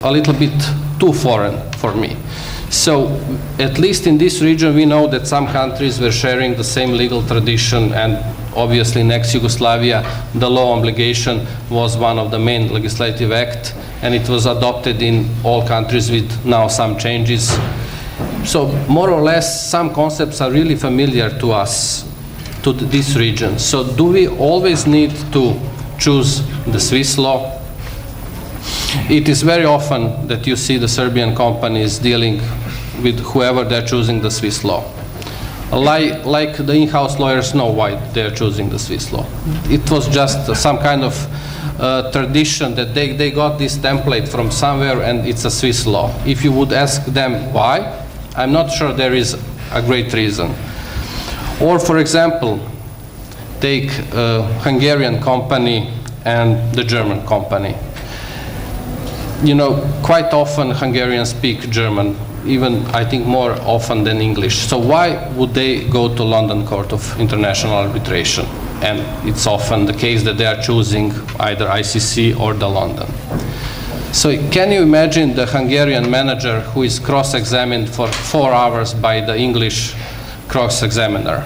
a little bit too foreign for me. So at least in this region, we know that some countries were sharing the same legal tradition, and obviously in ex-Yugoslavia, the law obligation was one of the main legislative acts, and it was adopted in all countries with now some changes. So more or less, some concepts are really familiar to us, to this region. So do we always need to choose the Swiss law? It is very often that you see the Serbian companies dealing with whoever they're choosing the Swiss law. Like the in-house lawyers know why they're choosing the Swiss law. It was just some kind of tradition that they got this template from somewhere and it's a Swiss law. If you would ask them why, I'm not sure there is a great reason. Or for example, take a Hungarian company and the German company. You know, quite often Hungarians speak German, even I think more often than English. So why would they go to London Court of International Arbitration? And it's often the case that they are choosing either ICC or the London. So can you imagine the Hungarian manager who is cross-examined for 4 hours by the English cross-examiner?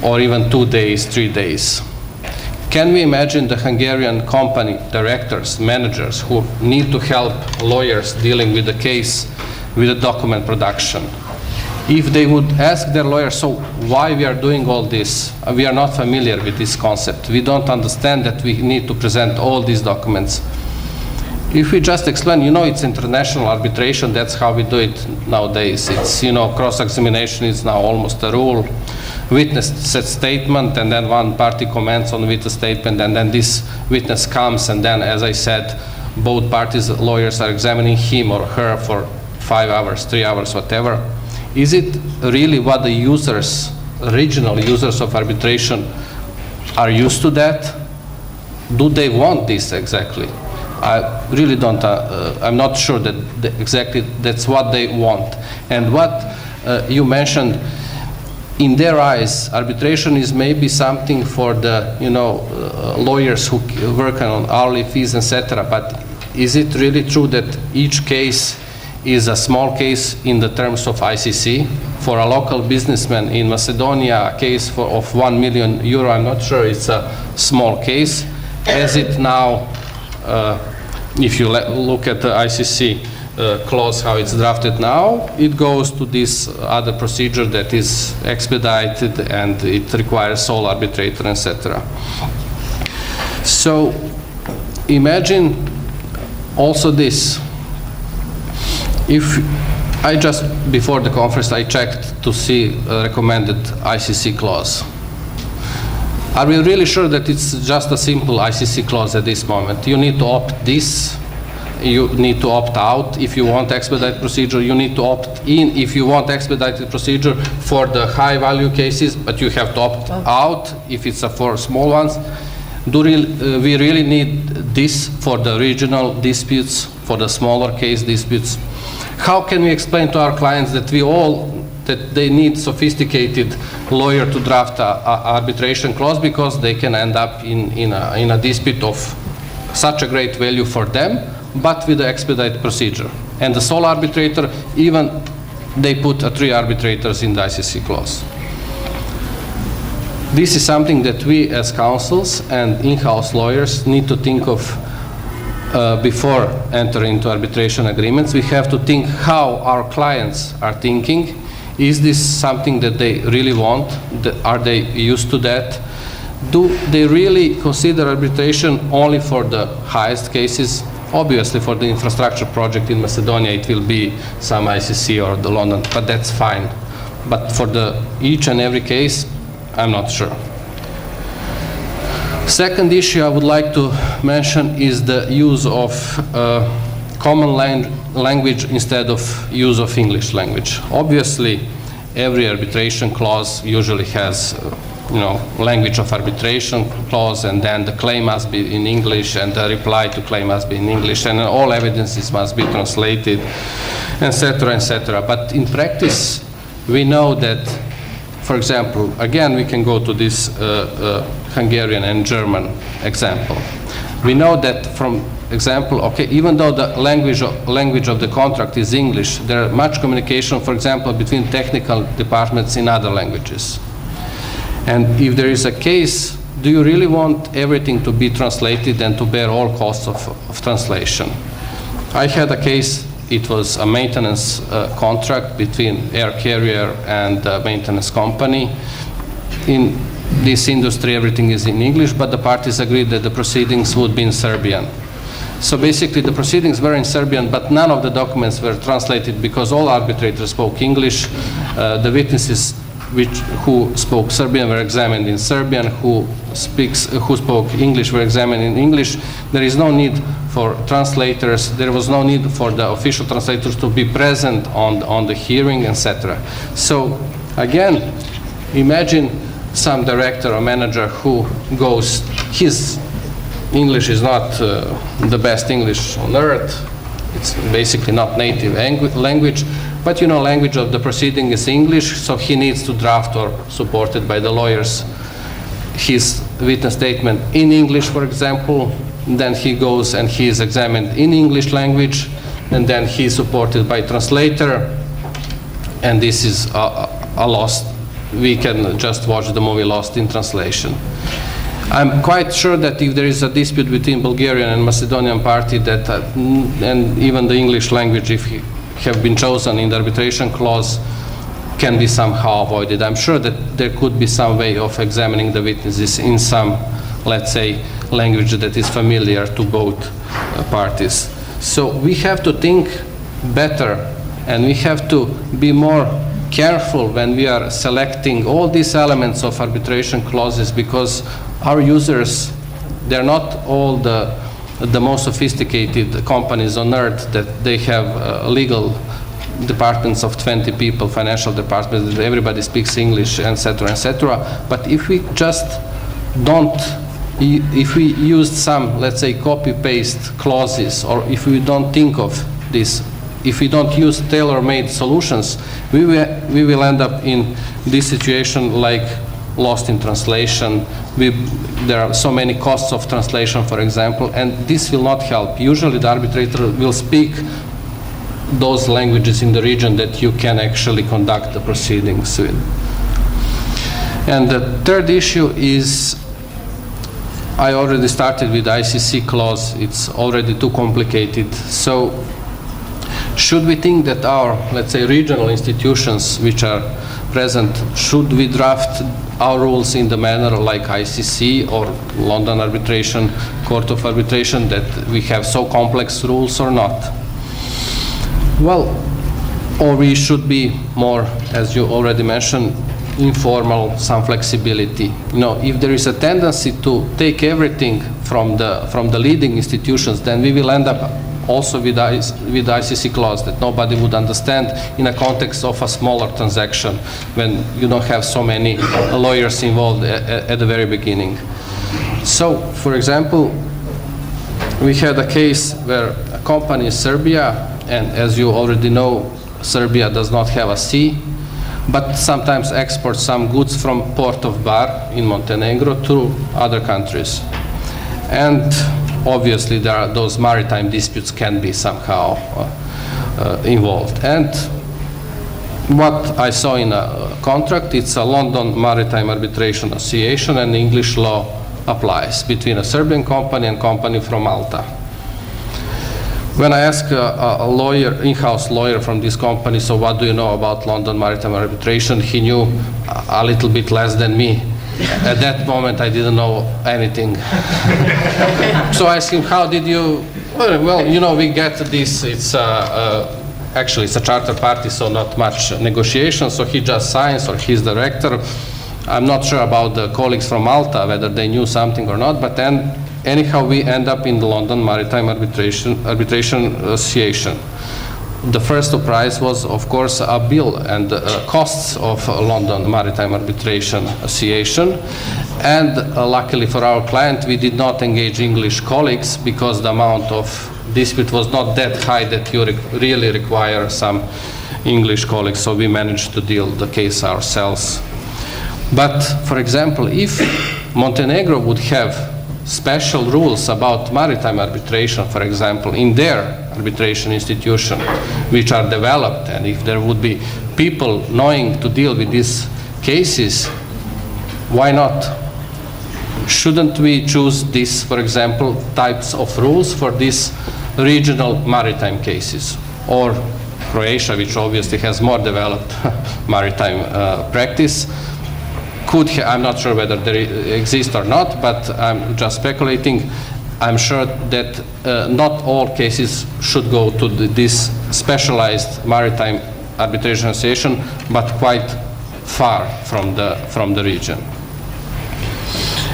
Or even 2 days, 3 days? Can we imagine the Hungarian company directors, managers who need to help lawyers dealing with the case, with the document production? If they would ask their lawyer, so why we are doing all this? We are not familiar with this concept. We don't understand that we need to present all these documents. If we just explain, you know, it's international arbitration, that's how we do it nowadays. It's, you know, cross-examination is now almost a rule. Witness says statement, and then one party comments on witness statement, and then this witness comes, and then, as I said, both parties' lawyers are examining him or her for 5 hours, 3 hours, whatever. Is it really what the users, regional users of arbitration, are used to that? Do they want this exactly? I really don't, I'm not sure that exactly that's what they want. And what you mentioned, in their eyes, arbitration is maybe something for the, you know, lawyers who work on hourly fees, etc. But is it really true that each case is a small case in the terms of ICC? For a local businessman in Macedonia, a case of 1 million euro, I'm not sure it's a small case. As it now, if you look at the ICC clause, how it's drafted now, it goes to this other procedure that is expedited and it requires sole arbitrator, etc. So imagine also this. If I just, before the conference, I checked to see a recommended ICC clause. Are we really sure that it's just a simple ICC clause at this moment? You need to opt this, you need to opt out if you want expedited procedure, you need to opt in if you want expedited procedure for the high value cases, but you have to opt out if it's for small ones. Do we really need this for the regional disputes, for the smaller case disputes? How can we explain to our clients that that they need sophisticated lawyer to draft a arbitration clause because they can end up in a dispute of such a great value for them, but with the expedited procedure. And the sole arbitrator, even they put 3 arbitrators in the ICC clause. This is something that we as counsels and in-house lawyers need to think of before entering into arbitration agreements. We have to think how our clients are thinking. Is this something that they really want? Are they used to that? Do they really consider arbitration only for the highest cases? Obviously, for the infrastructure project in Macedonia, it will be some ICC or the London, but that's fine. But for each and every case, I'm not sure. Second issue I would like to mention is the use of common language instead of use of English language. Obviously, every arbitration clause usually has language of arbitration clause, and then the claim must be in English, and the reply to claim must be in English, and all evidences must be translated, etc., etc. But in practice, we know that, for example, again, we can go to this Hungarian and German example. We know that from example, okay, even though the language of the contract is English, there are much communication, for example, between technical departments in other languages. And if there is a case, do you really want everything to be translated and to bear all costs of translation? I had a case, it was a maintenance contract between air carrier and maintenance company. In this industry, everything is in English, but the parties agreed that the proceedings would be in Serbian. So basically, the proceedings were in Serbian, but none of the documents were translated because all arbitrators spoke English. The witnesses who spoke Serbian were examined in Serbian, who spoke English were examined in English. There is no need for translators. There was no need for the official translators to be present on the hearing, etc. So again, imagine some director or manager who goes, his English is not the best English on earth. It's basically not native language. But you know, language of the proceeding is English, so he needs to draft, or supported by the lawyers, his witness statement in English, for example. Then he goes and he is examined in English language, and then he is supported by translator, and this is a loss. We can just watch the movie Lost in Translation. I'm quite sure that if there is a dispute between Bulgarian and Macedonian party, that and even the English language, if have been chosen in the arbitration clause, can be somehow avoided. I'm sure that there could be some way of examining the witnesses in some, let's say, language that is familiar to both parties. So we have to think better, and we have to be more careful when we are selecting all these elements of arbitration clauses, because our users, they're not all the most sophisticated companies on earth, that they have legal departments of 20 people, financial departments, that everybody speaks English, etc., etc. But if we just if we use some, let's say, copy-paste clauses, or if we don't think of this, if we don't use tailor-made solutions, we will end up in this situation like Lost in Translation. There are so many costs of translation, for example, and this will not help. Usually the arbitrator will speak those languages in the region that you can actually conduct the proceedings with. And the third issue is, I already started with the ICC clause. It's already too complicated. So should we think that our, let's say, regional institutions which are present, should we draft our rules in the manner like ICC or London Arbitration, Court of Arbitration, that we have so complex rules or not? Well, or we should be more, as you already mentioned, informal, some flexibility. You know, if there is a tendency to take everything from the leading institutions, then we will end up also with the ICC clause that nobody would understand in a context of a smaller transaction, when you don't have so many lawyers involved at the very beginning. So, for example, we had a case where a company in Serbia, and as you already know, Serbia does not have a sea, but sometimes exports some goods from Port of Bar in Montenegro to other countries. And obviously there are those maritime disputes can be somehow involved. And what I saw in a contract, it's a London Maritime Arbitration Association, and English law applies between a Serbian company and company from Malta. When I asked a lawyer, in-house lawyer from this company, so what do you know about London Maritime Arbitration, he knew a little bit less than me. At that moment, I didn't know anything. So I asked him, how did you, well, you know, we get this, it's actually it's a charter party, so not much negotiation, so he just signs, or he's the director. I'm not sure about the colleagues from Malta, whether they knew something or not, but then anyhow, we end up in the London Maritime Arbitration Association. The first surprise was, of course, a bill and costs of London Maritime Arbitration Association. And luckily for our client, we did not engage English colleagues, because the amount of dispute was not that high that you really require some English colleagues, so we managed to deal the case ourselves. But, for example, if Montenegro would have special rules about maritime arbitration, for example, in their arbitration institution, which are developed, and if there would be people knowing to deal with these cases, why not? Shouldn't we choose this, for example, types of rules for these regional maritime cases? Or Croatia, which obviously has more developed maritime practice, I'm not sure whether they exist or not, but I'm just speculating. I'm sure that not all cases should go to this specialized maritime arbitration association, but quite far from the region.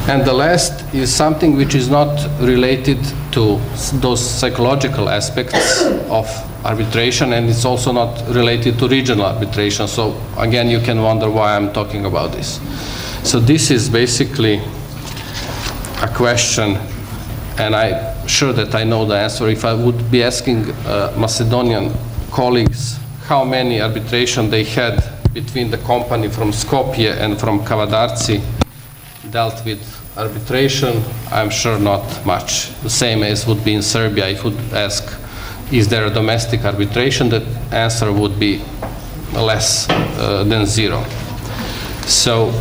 And the last is something which is not related to those psychological aspects of arbitration, and it's also not related to regional arbitration. So again, you can wonder why I'm talking about this. So this is basically a question, and I'm sure that I know the answer. If I would be asking Macedonian colleagues how many arbitration they had between the company from Skopje and from Kavadarci dealt with arbitration, I'm sure not much. The same as would be in Serbia. If you would ask, is there a domestic arbitration, the answer would be less than zero. So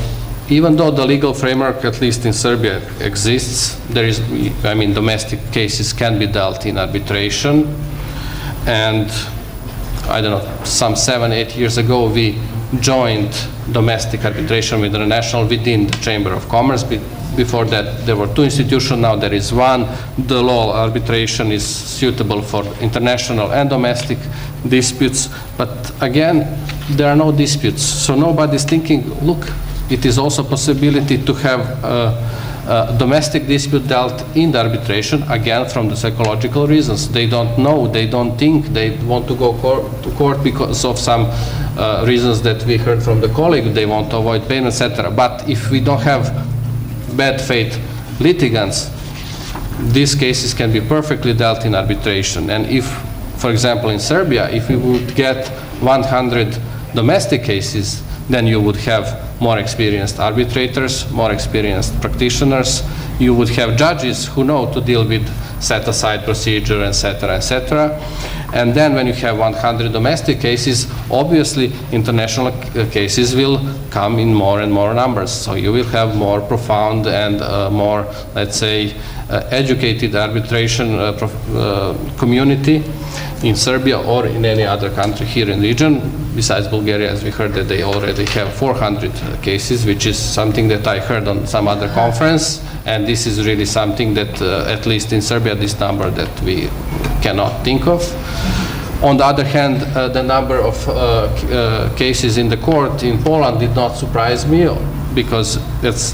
even though the legal framework, at least in Serbia, exists, there is, domestic cases can be dealt in arbitration. And I don't know, some 7-8 years ago, we joined domestic arbitration with the national within the Chamber of Commerce. Before that, there were two institutions, now there is one. The law arbitration is suitable for international and domestic disputes, but again, there are no disputes. So nobody's thinking, look, it is also a possibility to have a domestic dispute dealt in the arbitration, again, from the psychological reasons. They don't know, they don't think, they want to go to court because of some reasons that we heard from the colleague, they want to avoid pain, etc. But if we don't have bad faith litigants, these cases can be perfectly dealt in arbitration. And if, for example, in Serbia, if we would get 100 domestic cases, then you would have more experienced arbitrators, more experienced practitioners. You would have judges who know to deal with set-aside procedure, etc., etc. And then when you have 100 domestic cases, obviously international cases will come in more and more numbers. So you will have more profound and more, let's say, educated arbitration community in Serbia or in any other country here in the region. Besides Bulgaria, as we heard, that they already have 400 cases, which is something that I heard on some other conference. And this is really something that, at least in Serbia, this number that we cannot think of. On the other hand, the number of cases in the court in Poland did not surprise me, because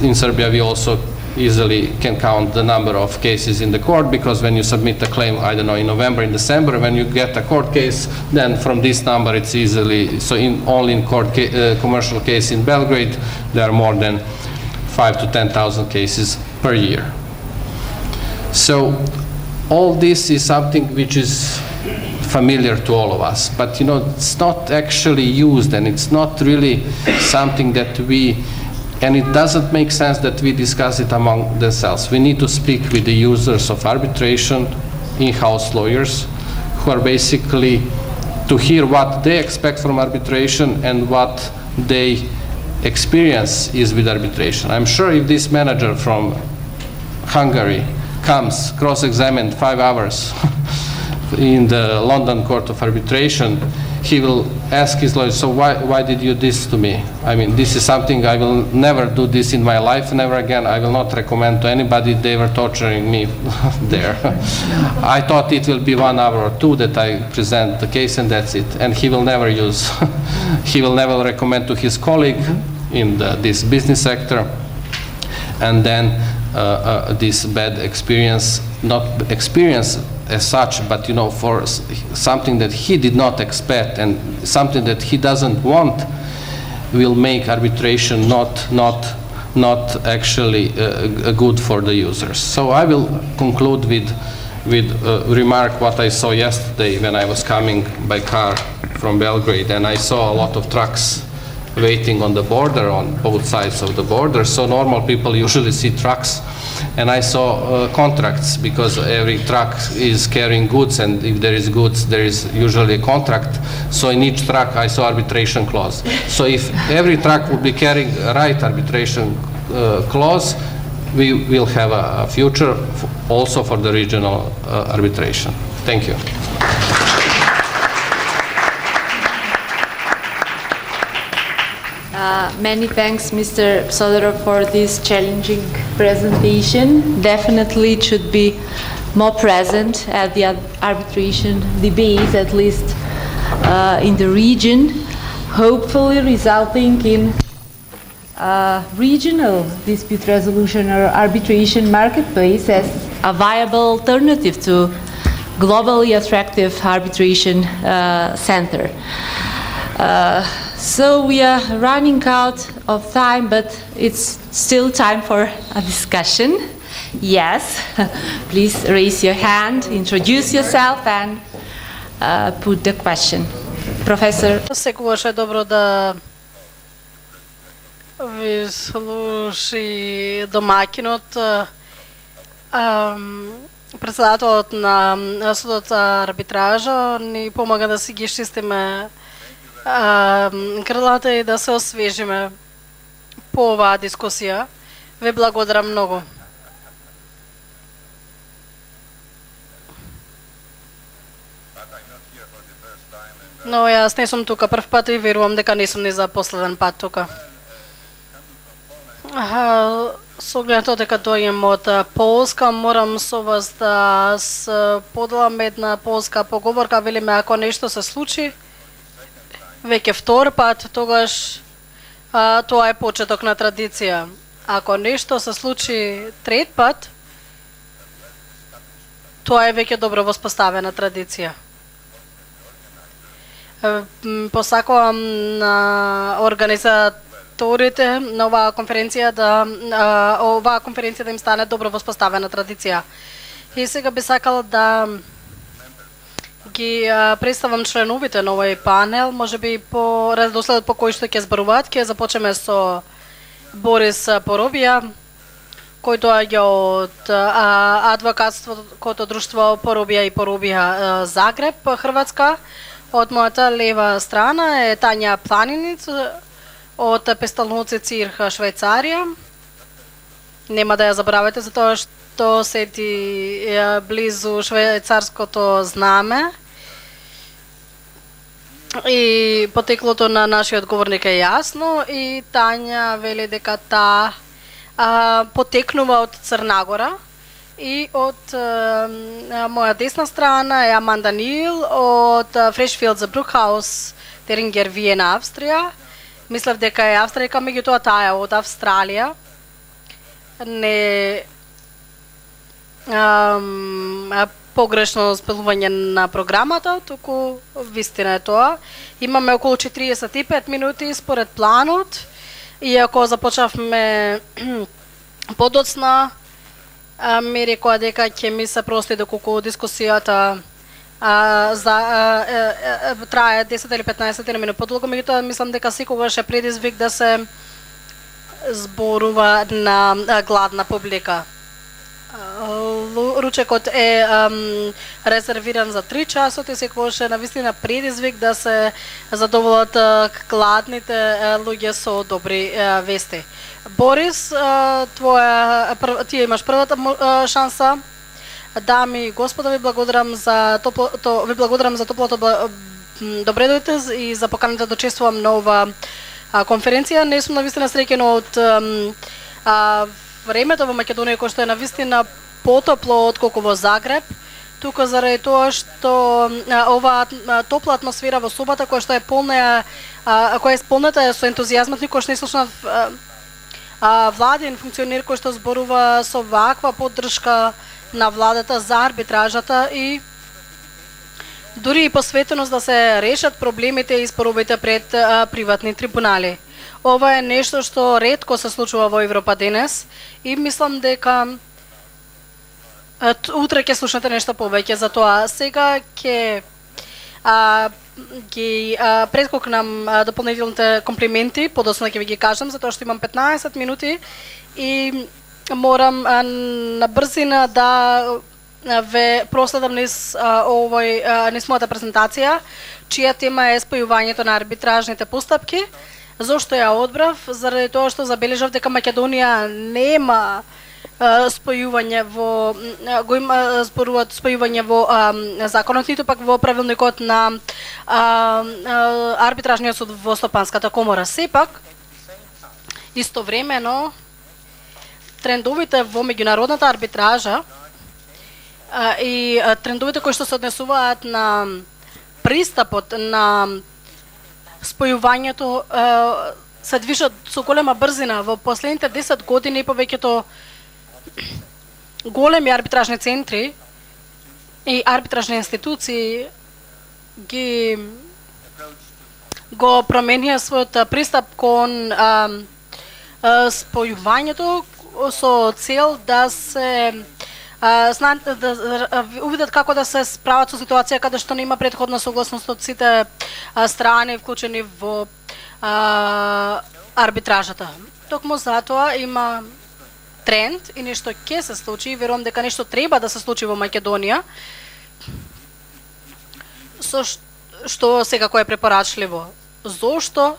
in Serbia we also easily can count the number of cases in the court, because when you submit a claim, I don't know, in November, in December, when you get a court case, then from this number it's easily, so only in court commercial case in Belgrade, there are more than 5,000 to 10,000 cases per year. So all this is something which is familiar to all of us, but it's not actually used, and it's not really something that and it doesn't make sense that we discuss it among themselves. We need to speak with the users of arbitration, in-house lawyers, who are basically to hear what they expect from arbitration and what they experience is with arbitration. I'm sure if this manager from Hungary comes cross-examined 5 hours in the London Court of Arbitration, he will ask his lawyer, so why did you do this to me? I mean, this is something I will never do this in my life, never again. I will not recommend to anybody. They were torturing me there. I thought it will be 1 hour or 2 that I present the case and that's it. And he will never use, he will never recommend to his colleague in this business sector. And then this bad experience, not experience as such, but for something that he did not expect and something that he doesn't want, will make arbitration not actually good for the users. So I will conclude with remark what I saw yesterday when I was coming by car from Belgrade, and I saw a lot of trucks waiting on the border, on both sides of the border. So normal people usually see trucks and I saw contracts, because every truck is carrying goods, and if there is goods, there is usually a contract. So in each truck I saw arbitration clause. So if every truck would be carrying a right arbitration clause, we will have a future also for the regional arbitration. Thank you. Many thanks, Mr. Psodorov, for this challenging presentation. Definitely it should be more present at the arbitration debates, at least in the region, hopefully resulting in regional dispute resolution or arbitration marketplace as a viable alternative to globally attractive arbitration center. So we are running out of time, but it's still time for a discussion. Yes, please raise your hand, introduce yourself, and put the question. Professor. Секогаш е добро да ви слуши домакинот, председателот на судот за арбитража ни помага да си ги чистиме крилата и да се освежиме по оваа дискусија. Ви благодарам многу. Но јас не сум тука прв пат и верувам дека не сум ни за последен пат тука. Со оглед дека дојдем од Полска, морам со вас да поделам една полска поговорка, велиме ако нешто се случи веќе втор пат, тогаш тоа е почеток на традиција. Ако нешто се случи трет пат, тоа е веќе добро воспоставена традиција. Посакувам на организаторите на оваа конференција да им стане добро воспоставена традиција. И сега би сакал да ги представам членовите на овој панел, можеби по редоследот по кој што ќе зборуваат. Ќе започнеме со Борис Поробија, кој доаѓа од адвокатското друштво Поробија и Поробија Загреб, Хрватска. Од мојата лева страна е Тања Планиниц од Песталноци Цирх, Швајцарија. Нема да ја забравите, затоа што седи близу швајцарското знаме. И потеклото на нашиот говорник е јасно, и Тања вели дека таа потекнува од Црнагора. И од моја десна страна е Аманда Нил од Фрешфилд за Брукхаус, Терингер, Виена, Австрија. Мислев дека е Австријка, меѓутоа таа е од Австралија. Не погрешно спелување на програмата, туку вистина е тоа. Имаме околу 45 минути според планот, иако започнавме подоцна, ми рекоа дека ќе ми се прости доколку дискусијата трае 10 или 15 минути подолго, меѓутоа мислам дека секогаш е предизвик да се зборува на гладна публика. Ручекот е резервиран за 3 часот и секогаш е навистина предизвик да се задоволат гладните луѓе со добри вести. Борис, ти имаш првата шанса. Дами и господа, ви благодарам за топлото добредојте и за поканата да учествувам на ова конференција. Не сум навистина среќен од времето во Македонија, кој што е навистина потопло отколку во Загреб. Тука заради тоа што оваа топла атмосфера во собата, која што е полна, која е полната со ентузијазмот, никош не слушнав владен функционер кој што зборува со ваква поддршка на владата за арбитражата и дури и посветеност да се решат проблемите и споровите пред приватни трибунали. Ова е нешто што ретко се случува во Европа денес и мислам дека утре ќе слушнете нешто повеќе за тоа. Сега ќе ги прескокнам дополнителните комплименти, подоцна ќе ви ги кажам, затоа што имам 15 минути и морам на брзина да ве проследам низ низ мојата презентација, чија тема е спојувањето на арбитражните постапки. Зошто ја одбрав? Заради тоа што забележав дека Македонија нема спојување во го има зборуваат спојување во законот, ниту пак во правилникот на арбитражниот суд во Стопанската комора. Сепак истовремено трендовите во меѓународната арбитража и трендовите кои што се однесуваат на пристапот на спојувањето се движат со голема брзина. Во последните 10 години повеќето големи арбитражни центри и арбитражни институции го променија својот пристап кон спојувањето со цел да се да увидат како да се справат со ситуација каде што нема претходна согласност од сите страни вклучени во арбитражата. Токму затоа има тренд и нешто ќе се случи, верувам дека нешто треба да се случи во Македонија, со што секако е препорачливо. Зошто?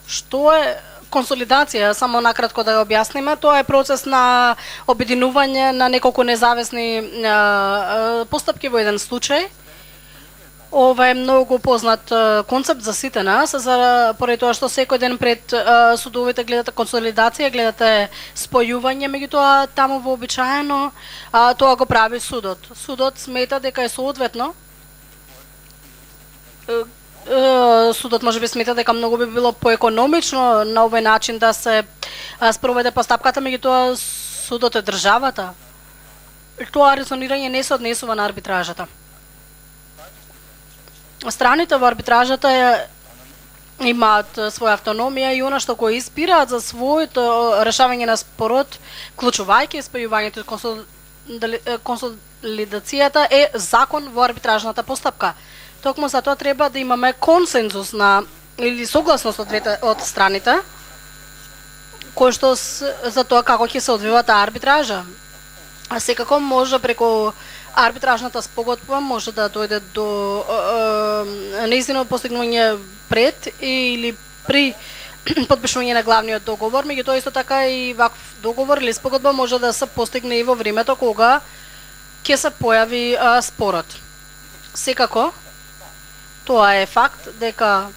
Што е консолидација? Само накратко да ја објасниме, тоа е процес на обединување на неколку независни постапки во еден случај. Ова е многу познат концепт за сите нас, поради тоа што секој ден пред судовите гледате консолидација, гледате спојување, меѓутоа таму вообичаено тоа го прави судот. Судот смета дека е соодветно. Судот можеби смета дека многу би било поекономично на овој начин да се спроведе постапката, меѓутоа судот е државата. Тоа резонирање не се однесува на арбитражата. Страните во арбитражата имаат своја автономија и она што го избираат за своето решавање на спорот, вклучувајќи спојувањето и консолидацијата, е закон во арбитражната постапка. Токму за тоа треба да имаме консензус на или согласност од страните кој што за тоа како ќе се одвива таа арбитража. А секако може преку арбитражната спогодба може да дојде до неизино постигнување пред или при подпишување на главниот договор, меѓутоа исто така и ваков договор или спогодба може да се постигне и во времето кога ќе се појави спорот. Секако тоа е факт дека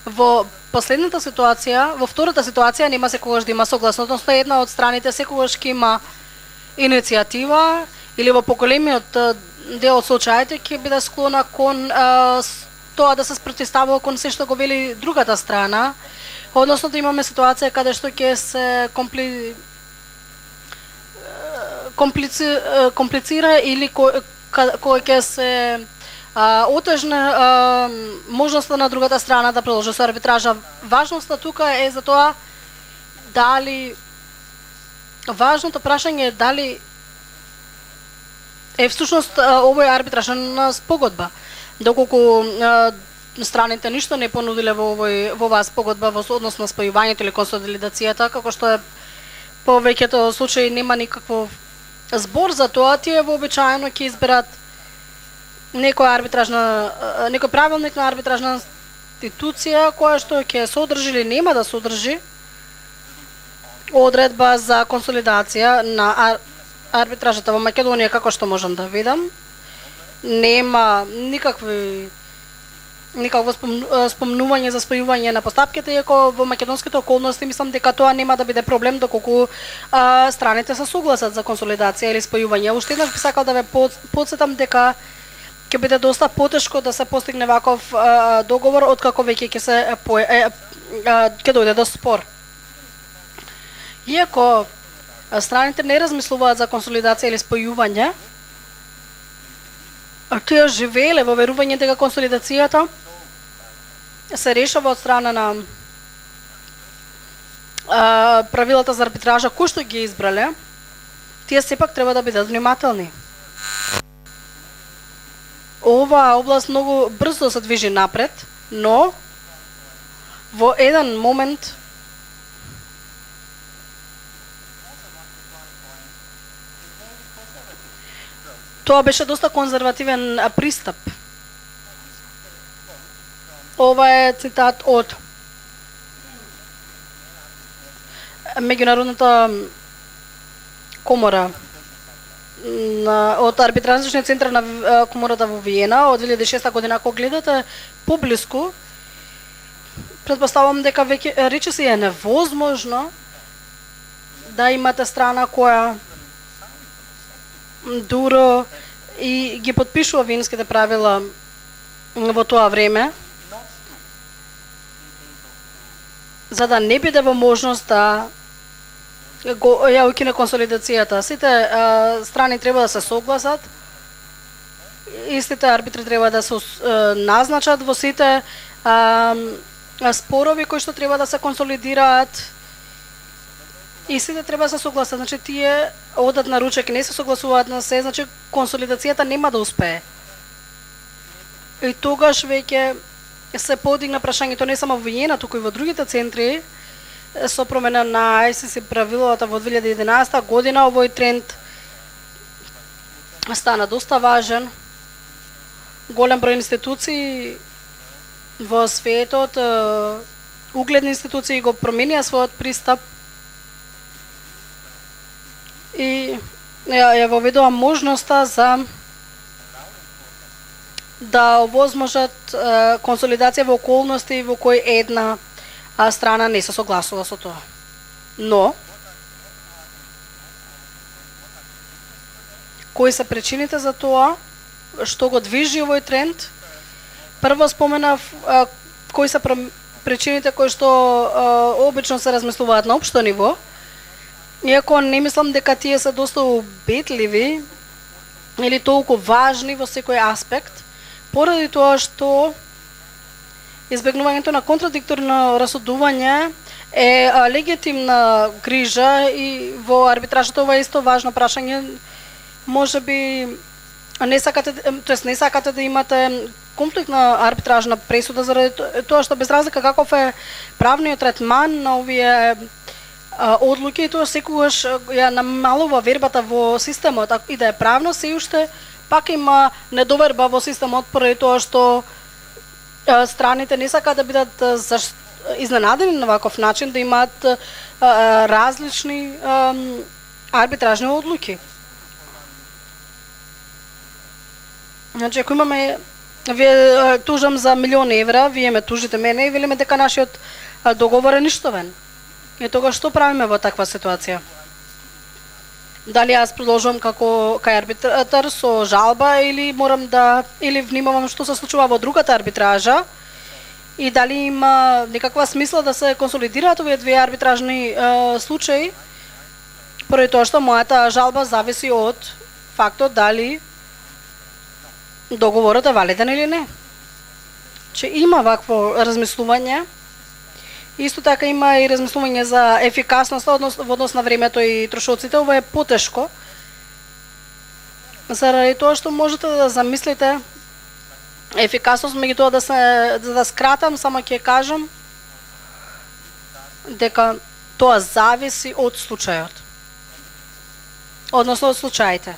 во последната ситуација, во втората ситуација нема секогаш да има согласност, односно една од страните секогаш ќе има иницијатива или во поголемиот дел од случаите ќе биде склона кон тоа да се спротивставува кон се што го вели другата страна, односно да имаме ситуација каде што ќе се комплицира или кој ќе се отежне можноста на другата страна да продолжи со арбитража. Важноста тука е за тоа дали важното прашање е дали е всушност овој арбитражна спогодба. Доколку страните ништо не понудиле во оваа спогодба во однос на спојувањето или консолидацијата, како што е повеќето случаи нема никаков збор за тоа, тие вообичаено ќе изберат некој правилник на арбитражна институција која што ќе содржи или нема да содржи одредба за консолидација на арбитражата во Македонија, како што можам да видам. Нема никакво спомнување за спојување на постапките, иако во македонските околности мислам дека тоа нема да биде проблем доколку страните се согласат за консолидација или спојување. Уште еднаш би сакал да ве потсетам дека ќе биде доста потешко да се постигне ваков договор откако веќе ќе дојде до спор. Иако страните не размислуваат за консолидација или спојување, тие живееле во верување дека консолидацијата се решава од страна на правилата за арбитража кои што ги избрале, тие сепак треба да бидат внимателни. Оваа област многу брзо се движи напред, но во еден момент Тоа беше доста конзервативен пристап. Ова е цитат од Меѓународната комора од арбитражниот центар на комората во Виена од 2006 година. Ако гледате поблиску, претпоставувам дека веќе речиси е невозможно да имате страна која дуро и ги подпишува винските правила во тоа време, за да не биде во можност да ја укине консолидацијата. Сите страни треба да се согласат, истите арбитри треба да се назначат во сите спорови кои што треба да се консолидираат, и сите треба да се согласат. Значи тие одат на ручек и не се согласуваат на се, значи консолидацијата нема да успее. И тогаш веќе се подигна прашањето не само во Виена, туку и во другите центри. Со промена на ICC правилата во 2011 година овој тренд стана доста важен. Голем број институции во светот, угледни институции го променија својот пристап и ја воведува можноста за да овозможат консолидација во околности во кои една страна не се согласува со тоа. Но кои се причините за тоа? Што го движи овој тренд? Прво споменав кои се причините кои што обично се размислуваат на општо ниво. Иако не мислам дека тие се доста убедливи или толку важни во секој аспект, поради тоа што избегнувањето на контрадикторно расудување е легитимна грижа и во арбитражата ова е исто важно прашање. Можеби не сакате да имате конфликтна арбитражна пресуда заради тоа што без разлика каков е правниот третман на овие одлуки, тоа секогаш ја намалува вербата во системот, и да е правно се уште пак има недоверба во системот поради тоа што страните не сакаат да бидат изненадени на ваков начин, да имаат различни арбитражни одлуки. Значи, ако имаме, вие тужам за €1.000.000, вие ме тужите мене и велиме дека нашиот договор е ништовен. И тогаш што правиме во таква ситуација? Дали јас продолжувам како кај арбитар со жалба или или внимавам што се случува во другата арбитража и дали има некаква смисла да се консолидираат овие две арбитражни случаи, поради тоа што мојата жалба зависи од фактот дали договорот е валиден или не. Че има вакво размислување. Исто така има и размислување за ефикасност во однос на времето и трошоците. Ова е потешко, заради тоа што можете да замислите ефикасност, меѓутоа да скратам, само ќе кажам дека тоа зависи од случајот. Односно од случаите.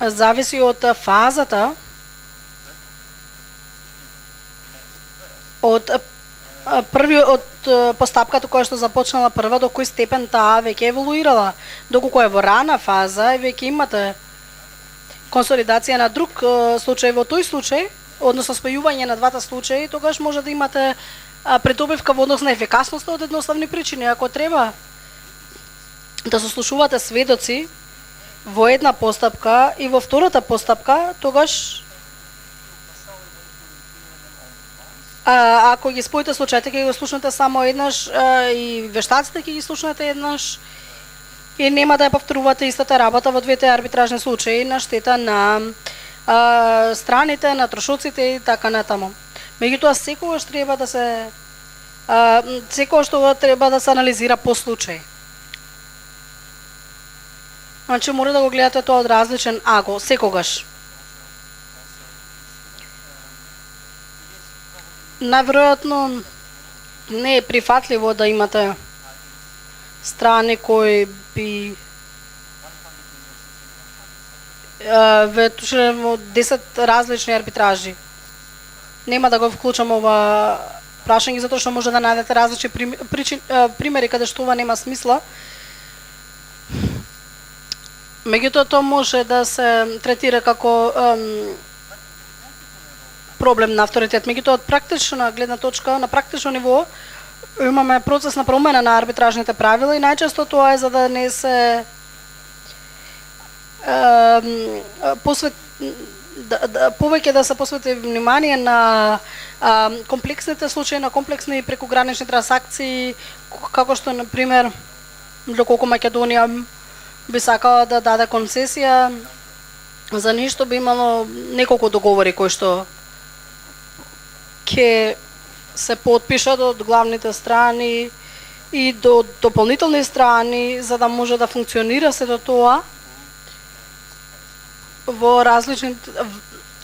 Зависи од фазата, од постапката која што започнала прва, до кој степен таа веќе еволуирала. Доколку е во рана фаза и веќе имате консолидација на друг случај во тој случај, односно спојување на двата случаи, тогаш може да имате предобивка во однос на ефикасноста од едноставни причини. Ако треба да сослушувате сведоци во една постапка и во втората постапка, тогаш ако ги споите случаите, ќе ги слушнете само еднаш и вештаците ќе ги слушнете еднаш и нема да ја повторувате истата работа во двете арбитражни случаи на штета на страните, на трошоците и така натаму. Меѓутоа секогаш треба да се секогаш тоа треба да се анализира по случај. Значи мора да го гледате тоа од различен агол, секогаш. Најверојатно не е прифатливо да имате страни кои би ве во 10 различни арбитражи. Нема да го вклучам ова прашање затоа што може да најдете различни примери каде што ова нема смисла. Меѓутоа тоа може да се третира како проблем на авторитет. Меѓутоа од практична гледна точка, на практично ниво имаме процес на промена на арбитражните правила и најчесто тоа е за да не се повеќе да се посвети внимание на комплексните случаи, на комплексни прекогранични трансакции, како што на пример доколку Македонија би сакала да даде концесија за нешто, би имало неколку договори кои што ќе се подпишат од главните страни и до дополнителни страни за да може да функционира сето тоа во различни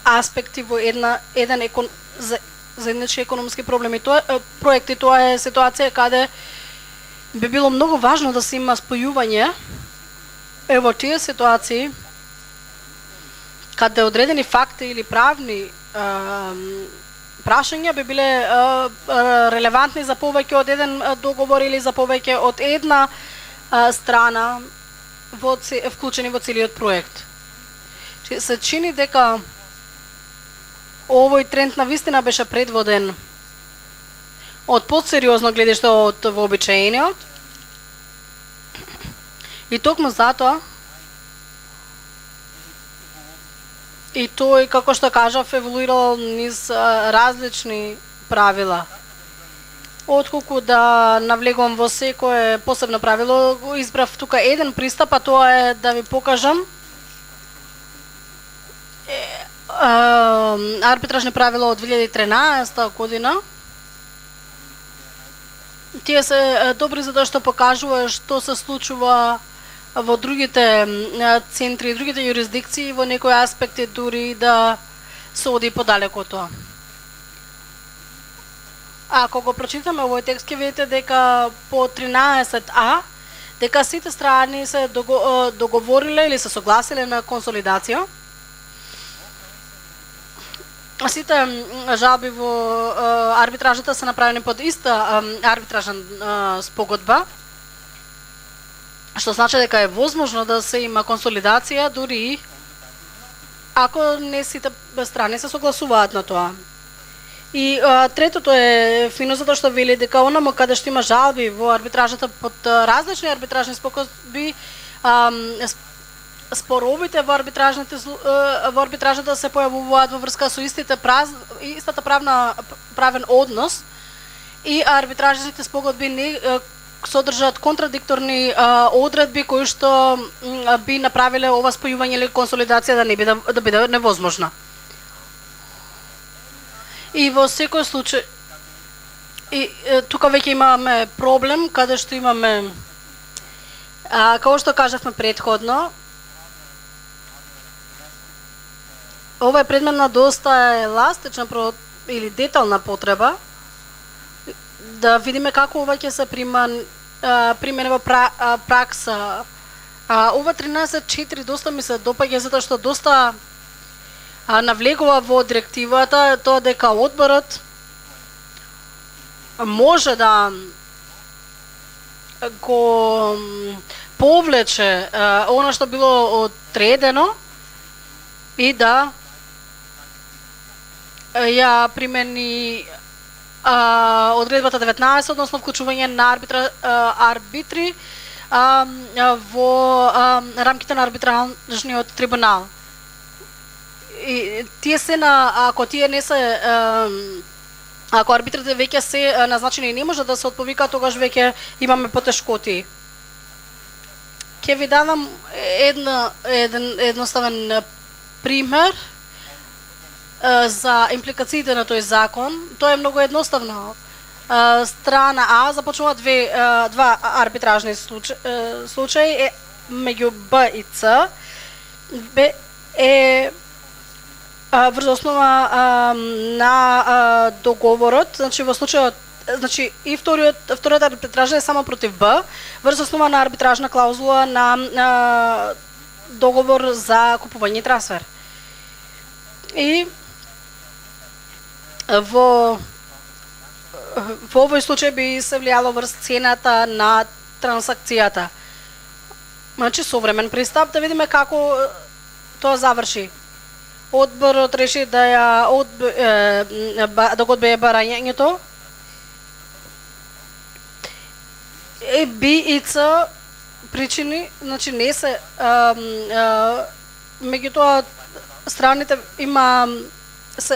аспекти во еден заеднички економски проблеми. Проекти, тоа е ситуација каде би било многу важно да се има спојување во тие ситуации каде одредени факти или правни прашања би биле релевантни за повеќе од еден договор или за повеќе од една страна вклучени во целиот проект. Се чини дека овој тренд на вистина беше предводен од подсериозно гледиште од вообичаениот и токму затоа и тој, како што кажав, еволуирал низ различни правила. Отколку да навлегувам во секое посебно правило, избрав тука еден пристап, а тоа е да ви покажам арбитражни правила од 2013 година. Тие се добри затоа што покажува што се случува во другите центри, другите юрисдикции, во некои аспекти дури да се оди подалеку од тоа. Ако го прочитаме овој текст, ќе видите дека по 13а дека сите страни се договориле или се согласиле на консолидација. Сите жалби во арбитражата се направени под иста арбитражна спогодба, што значи дека е возможно да се има консолидација дури ако не сите страни се согласуваат на тоа. И третото е фино затоа што вели дека онамо каде што има жалби во арбитражата под различни арбитражни спогодби, споровите во арбитражата се појавуваат во врска со истата правен однос и арбитражните спогодби не содржат контрадикторни одредби кои што би направиле ова спојување или консолидација да биде невозможна. И во секој случај тука веќе имаме проблем каде што имаме како што кажавме претходно, ова е предмет на доста еластична или детална потреба да видиме како ова ќе се примени во пракса. Ова 13.4 доста ми се допаѓа затоа што доста навлегува во директивата тоа дека одборот може да го повлече она што било одредено и да ја примени одредбата 19, односно вклучување на арбитри во рамките на арбитражниот трибунал. И тие се ако тие не се ако арбитрите веќе се назначени и не може да се отповика, тогаш веќе имаме потешкоти. Ќе ви давам еден едноставен пример за импликациите на тој закон. Тоа е многу едноставно. Страна А започнува два арбитражни случаи меѓу Б и Ц. Б е врз основа на договорот, значи во случајот, значи и вториот арбитражен е само против Б, врз основа на арбитражна клаузула на договор за купување и трансфер. И во овој случај би се влијало врз цената на трансакцијата. Значи, современ пристап, да видиме како тоа заврши. Одборот реши да го одбие барањето. Б и Ц причини, значи не се меѓутоа страните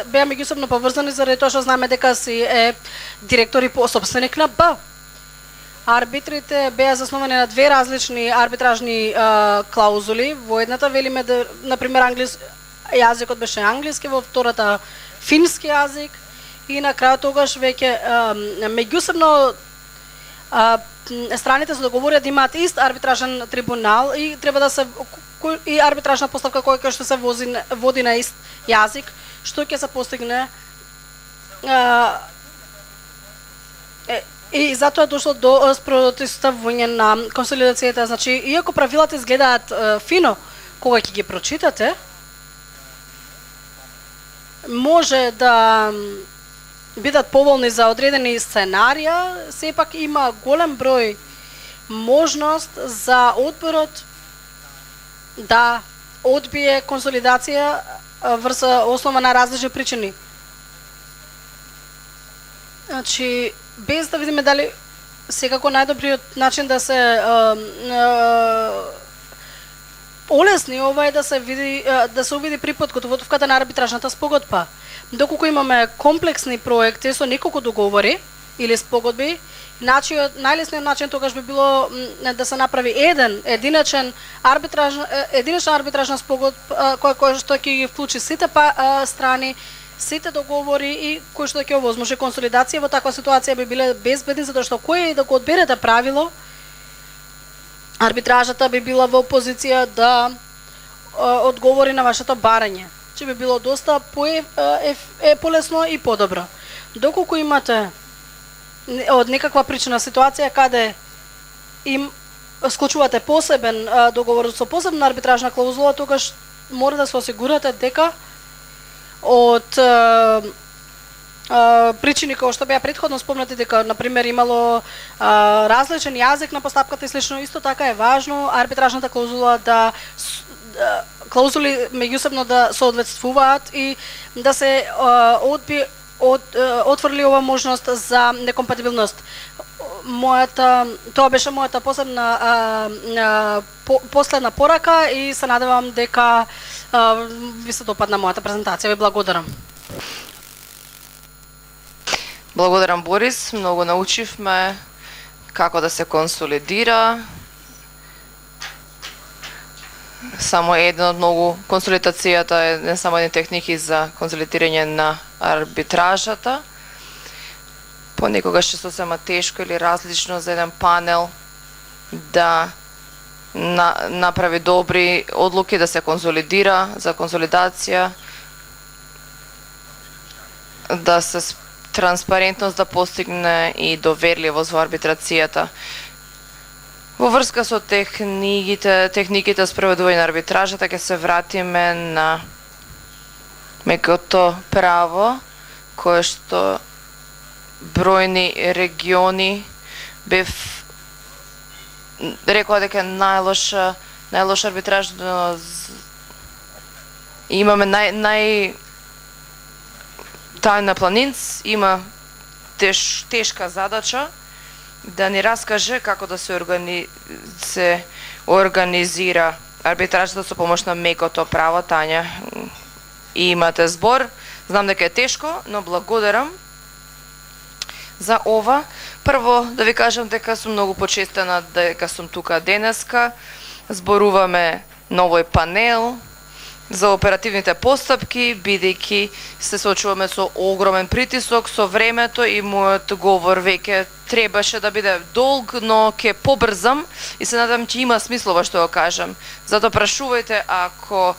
беа меѓусебно поврзани заради тоа што знаеме дека си е директор и собственик на Б. Арбитрите беа засновани на две различни арбитражни клаузули. Во едната велиме да, например, јазикот беше англиски, во втората фински јазик и на крајот тогаш веќе меѓусебно страните се договорија да имаат ист арбитражен трибунал и треба да се и арбитражна постапка која што се води на ист јазик, што ќе се постигне и затоа е дошло до спротивставување на консолидацијата. Значи, иако правилата изгледаат фино кога ќе ги прочитате, може да бидат поволни за одредени сценарија, сепак има голем број можност за одборот да одбие консолидација врз основа на различни причини. Значи, без да видиме дали секако најдобриот начин да се олесни ова е да се увиди при подготовката на арбитражната спогодба. Доколку имаме комплексни проекти со неколку договори или спогодби, најлесниот начин тогаш би било да се направи единична арбитражна спогодба која што ќе ги вклучи сите страни, сите договори и кој што ќе овозможи консолидација. Во таква ситуација би биле безбедни, затоа што кој да го одберете правило, арбитражата би била во позиција да одговори на вашето барање. Че би било доста полесно и подобро. Доколку имате од некаква причина ситуација каде им склучувате посебен договор со посебна арбитражна клаузула, тогаш мора да се осигурате дека од причини кои што беа претходно спомнати, дека например имало различен јазик на постапката и слично, исто така е важно арбитражната клаузула клаузули меѓусебно да соодветствуваат и да се отфрли ова можност за некомпатибилност. Тоа беше мојата последна порака и се надевам дека ви се допадна мојата презентација. Ви благодарам. Благодарам, Борис. Многу научивме како да се консолидира. Само еден од многу, консолидацијата е не само едни техники за консолидирање на арбитражата. Понекогаш е сосема тешко или различно за еден панел да направи добри одлуки, да се консолидира за консолидација, да се транспарентност да постигне и доверливост во арбитрацијата. Во врска со техниките спроведување на арбитражата ќе се вратиме на мекото право, кое што бројни региони рекоа дека најлоша арбитражно имаме тај на Планинц има тешка задача да ни раскаже како да се организира арбитражата со помош на мекото право. Тања, имате збор. Знам дека е тешко, но благодарам за ова. Прво да ви кажам дека сум многу почестена дека сум тука денеска. Зборуваме на овој панел за оперативните постапки, бидејќи се соочуваме со огромен притисок со времето и мојот говор веќе требаше да биде долг, но ќе побрзам и се надам че има смисло во што го кажам. Затоа прашувајте ако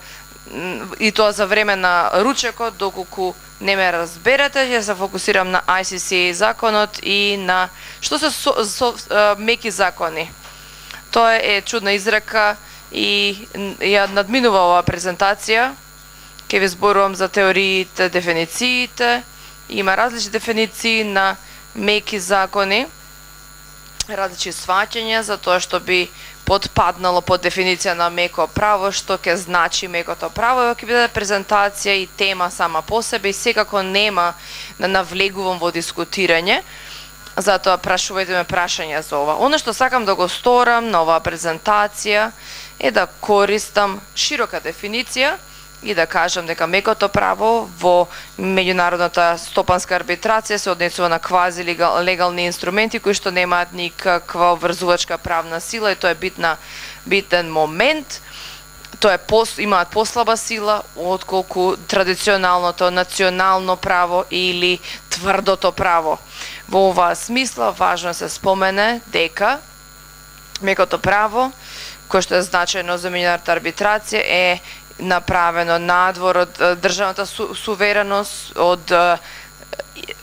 и тоа за време на ручекот, доколку не ме разберете, ќе се фокусирам на ICC законот и на што се меки закони. Тоа е чудна изрека и ја надминува оваа презентација. Ке ви зборувам за теориите, дефинициите. Има различни дефиниции на меки закони, различни сваќања за тоа што би подпаднало под дефиниција на меко право, што ќе значи мекото право. Ќе биде презентација и тема сама по себе и секако нема да навлегувам во дискутирање. Затоа прашувајте ме прашања за ова. Оно што сакам да го сторам на оваа презентација е да користам широка дефиниција и да кажам дека мекото право во меѓународната стопанска арбитрација се однесува на квази легални инструменти кои што немаат никаква обврзувачка правна сила и тоа е битен момент. Тоа имаат послаба сила отколку традиционалното национално право или тврдото право. Во оваа смисла важно се спомене дека мекото право, кој што е значајно за меѓународната арбитрација, е направено надвор од државната сувереност, од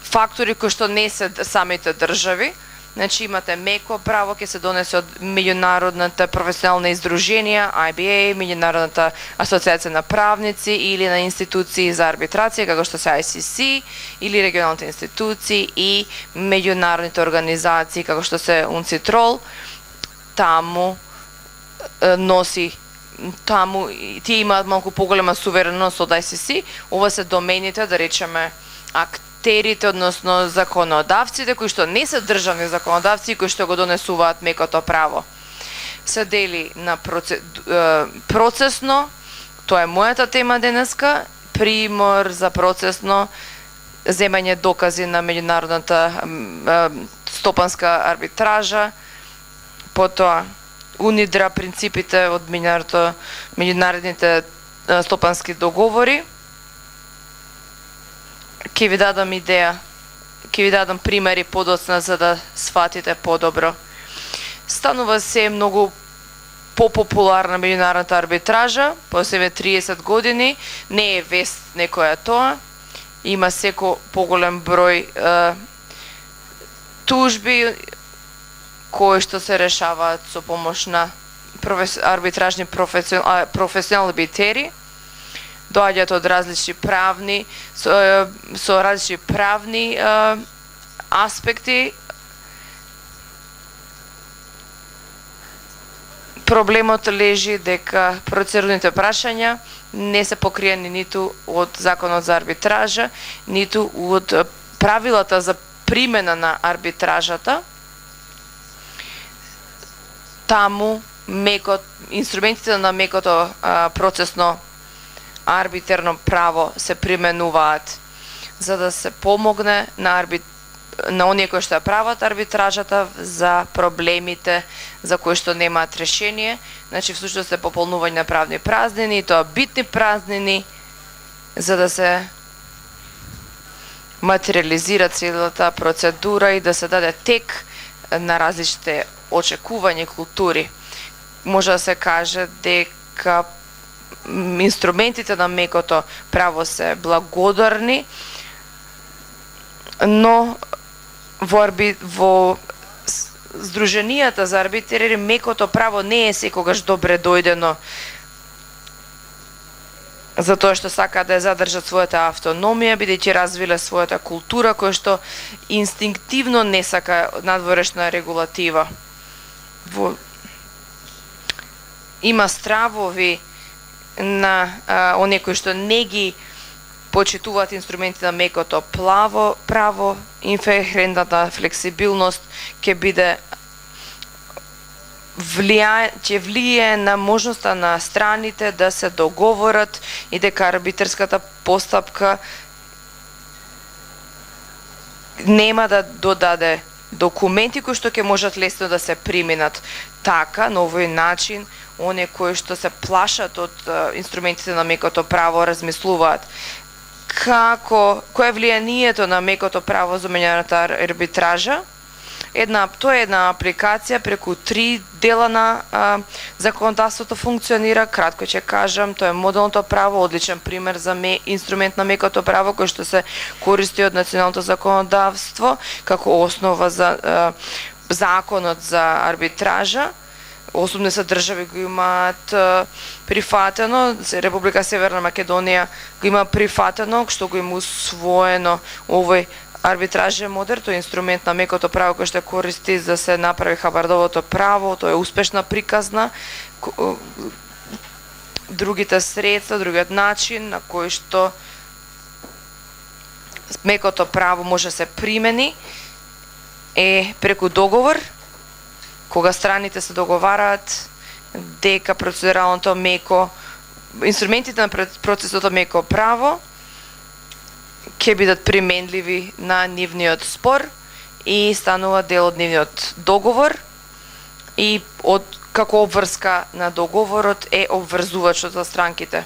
фактори кои што не се самите држави. Значи имате меко право, ќе се донесе од меѓународната професионална издруженија, IBA, меѓународната асоциација на правници или на институции за арбитрација, како што се ICC, или регионалните институции и меѓународните организации, како што се UNCITROL. Тие имаат малку поголема сувереност од ICC. Ова се домените, да речеме, актерите, односно законодавците, кои што не се државни законодавци, кои што го донесуваат мекото право. Се дели на процесно, тоа е мојата тема денеска, пример за процесно земање докази на меѓународната стопанска арбитража, потоа унидра принципите од меѓународните стопански договори. Ќе ви дадам идеја, ќе ви дадам примери подоцна за да сватите подобро. Станува се многу попопуларна меѓународната арбитража, после 30 години, не е вест некоја тоа. Има секо поголем број тужби кои што се решаваат со помош на арбитражни професионални арбитери, доаѓаат од различни правни со различни правни аспекти. Проблемот лежи дека процедурните прашања не се покриени ниту од законот за арбитража, ниту од правилата за примена на арбитражата. Таму инструментите на мекото процесно арбитерно право се применуваат за да се помогне на оние кои што ја прават арбитражата за проблемите за кои што немаат решение. Значи всушност се пополнување на правни празнини, и тоа битни празнини, за да се материализира целата процедура и да се даде тек на различните очекувања култури. Може да се каже дека инструментите на мекото право се благодарни, но во здруженијата за арбитри мекото право не е секогаш добре дојдено, затоа што сака да ја задржат својата автономија, бидејќи развиле својата култура која што инстинктивно не сака надворешна регулатива. Има стравови на оние кои што не ги почитуваат инструментите на мекото право, инферентната флексибилност ќе биде ќе влие на можноста на страните да се договорат и дека арбитерската постапка нема да додаде документи кои што ќе можат лесно да се приминат. Така, на овој начин, оние кои што се плашат од инструментите на мекото право размислуваат кој е влијанието на мекото право за меѓународната арбитража. Тоа е една апликација преку 3 дела на законодавството функционира. Кратко ќе кажам, тоа е модулното право, одличен пример за инструмент на мекото право кој што се користи од националното законодавство како основа за законот за арбитража. 80 држави го имаат прифатено, Република Северна Македонија го има прифатено, што го има усвоено овој арбитражен модел, тој е инструмент на мекото право кој што користи за да се направи хабардовото право, тоа е успешна приказна, другите средства, другиот начин на кој што мекото право може да се примени е преку договор, кога страните се договараат дека процедуралното меко, инструментите на процесното меко право ќе бидат применливи на нивниот спор и станува дел од нивниот договор и како обврска на договорот е обврзувачот за странките.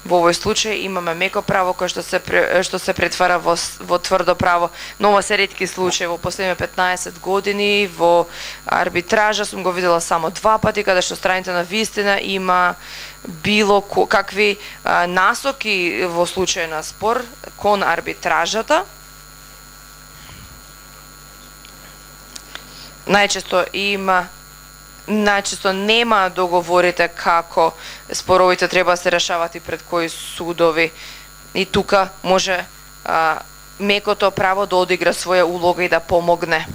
Во овој случај имаме меко право кое што се претвара во тврдо право. Но ова се ретки случаи. Во последните 15 години во арбитража сум го видела само 2 пати каде што страните на вистина има било какви насоки во случај на спор кон арбитражата. Најчесто нема договорите како споровите треба да се решават и пред кои судови. И тука може мекото право да одигра своја улога и да помогне.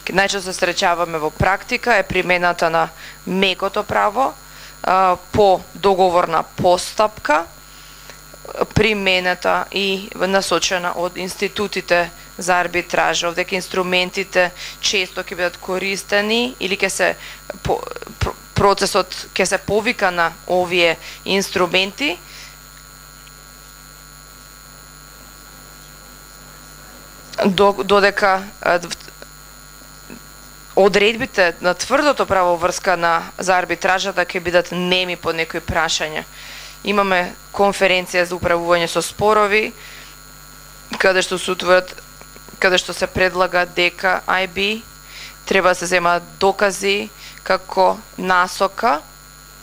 Најчесто се среќаваме во практика е примената на мекото право по договорна постапка, примената и насочена од институтите за арбитража. Овдека инструментите често ќе бидат користени или ќе се процесот ќе се повика на овие инструменти. Додека одредбите на тврдото право врска за арбитражата ќе бидат неми по некои прашања. Имаме конференција за управување со спорови, каде што се предлага дека IB треба да се земаат докази како насока.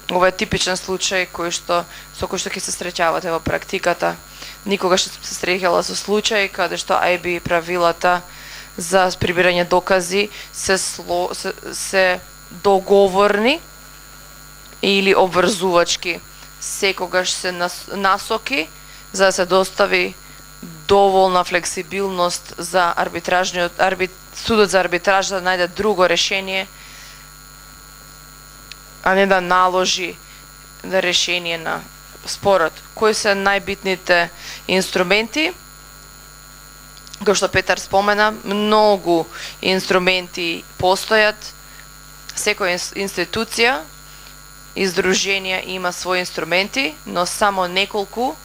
Ова е типичен случај со кој што ќе се среќавате во практиката. Никогаш не сум се среќала со случај каде што IB правилата за прибирање докази се договорни или обврзувачки. Секогаш се насоки за да се достави доволна флексибилност за судот за арбитража да најде друго решение, а не да наложи решение на спорот. Кои се најбитните инструменти? Како што Петар спомена, многу инструменти постојат. Секоја институција, издруженија има своји инструменти, но само неколку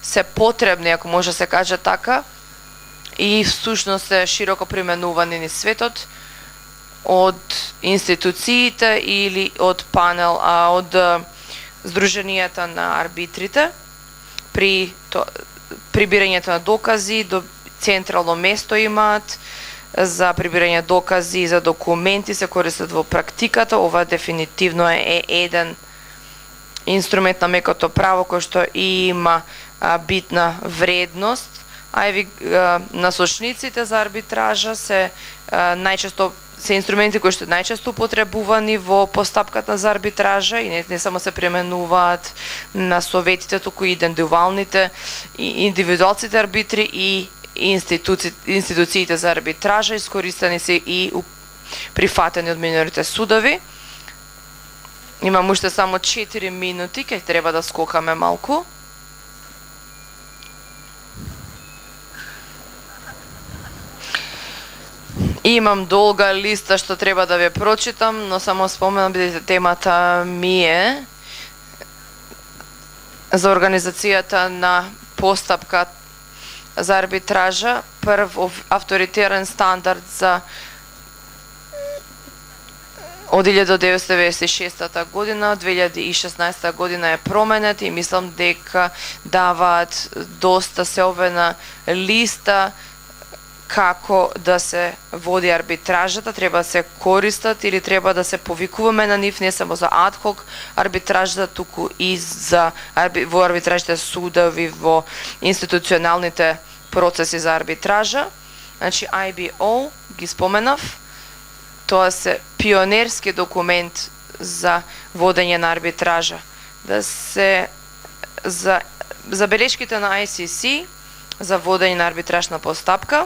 се потребни, ако може се каже така, и всушност се широко применувани низ светот од институциите или од од здруженијата на арбитрите. При прибирањето на докази до централно место имаат за прибирање докази, за документи се користат во практиката. Ова дефинитивно е еден инструмент на мекото право кој што има битна вредност. Насочниците за арбитража се најчесто се инструменти кои што најчесто употребувани во постапката за арбитража и не само се применуваат на советите, туку и индивидуалците арбитри и институциите за арбитража, искористени се и прифатени од минорите судови. Имам уште само 4 минути, ќе треба да скокаме малку. Имам долга листа што треба да ве прочитам, но само споменам бидејќи темата ми е за организацијата на постапка за арбитража. Прв авторитарен стандард од 1996 година, 2016 година е променет и мислам дека даваат доста сеобена листа како да се води арбитражата, треба да се користат или треба да се повикуваме на нив, не само за адхок арбитражата, туку и во арбитражните судови, во институционалните процеси за арбитража. Значи IBO ги споменав, тоа се пионерски документ за водење на арбитража. Да се за забелешките на ICC за водење на арбитражна постапка.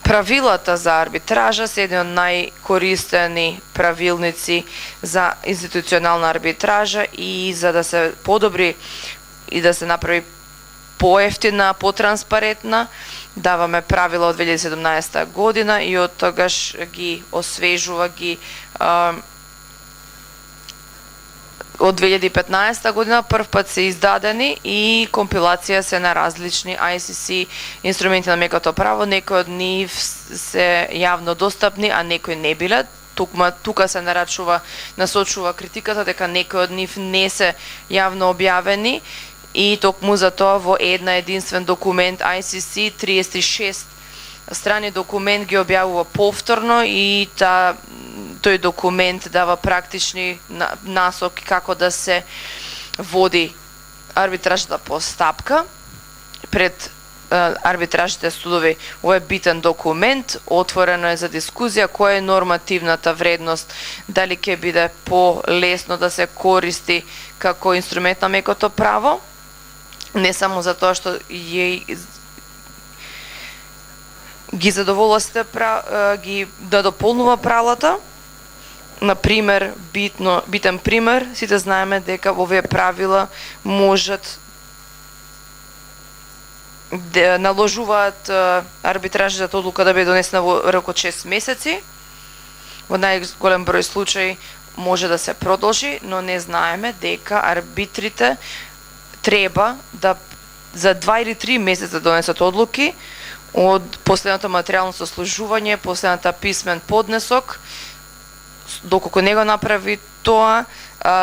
Правилата за арбитража се едни од најкористени правилници за институционална арбитража и за да се подобри и да се направи поевтина, потранспарентна, даваме правила од 2017 година и од тогаш ги освежува, ги од 2015 година прв пат се издадени и компилација се на различни ICC инструменти на мекото право, некои од нив се јавно достапни, а некои не биле. Тука се насочува критиката дека некои од нив не се јавно објавени и токму за тоа во една единствен документ ICC 36 страни документ ги објавува повторно и тој документ дава практични насоки како да се води арбитражната постапка пред арбитражните судови. Ова е битен документ, отворено е за дискусија која е нормативната вредност, дали ќе биде полесно да се користи како инструмент на мекото право, не само за тоа што ги задоволува сите ги да дополнува правилата. Например, битен пример, сите знаеме дека овие правила можат да наложуваат арбитражната одлука да биде донесена во рок од 6 месеци. Во најголем број случаи може да се продолжи, но не знаеме дека арбитрите треба да за 2 или 3 месеца донесат одлуки од последното материјално сослужување, последната писмен поднесок. Доколку не го направи тоа,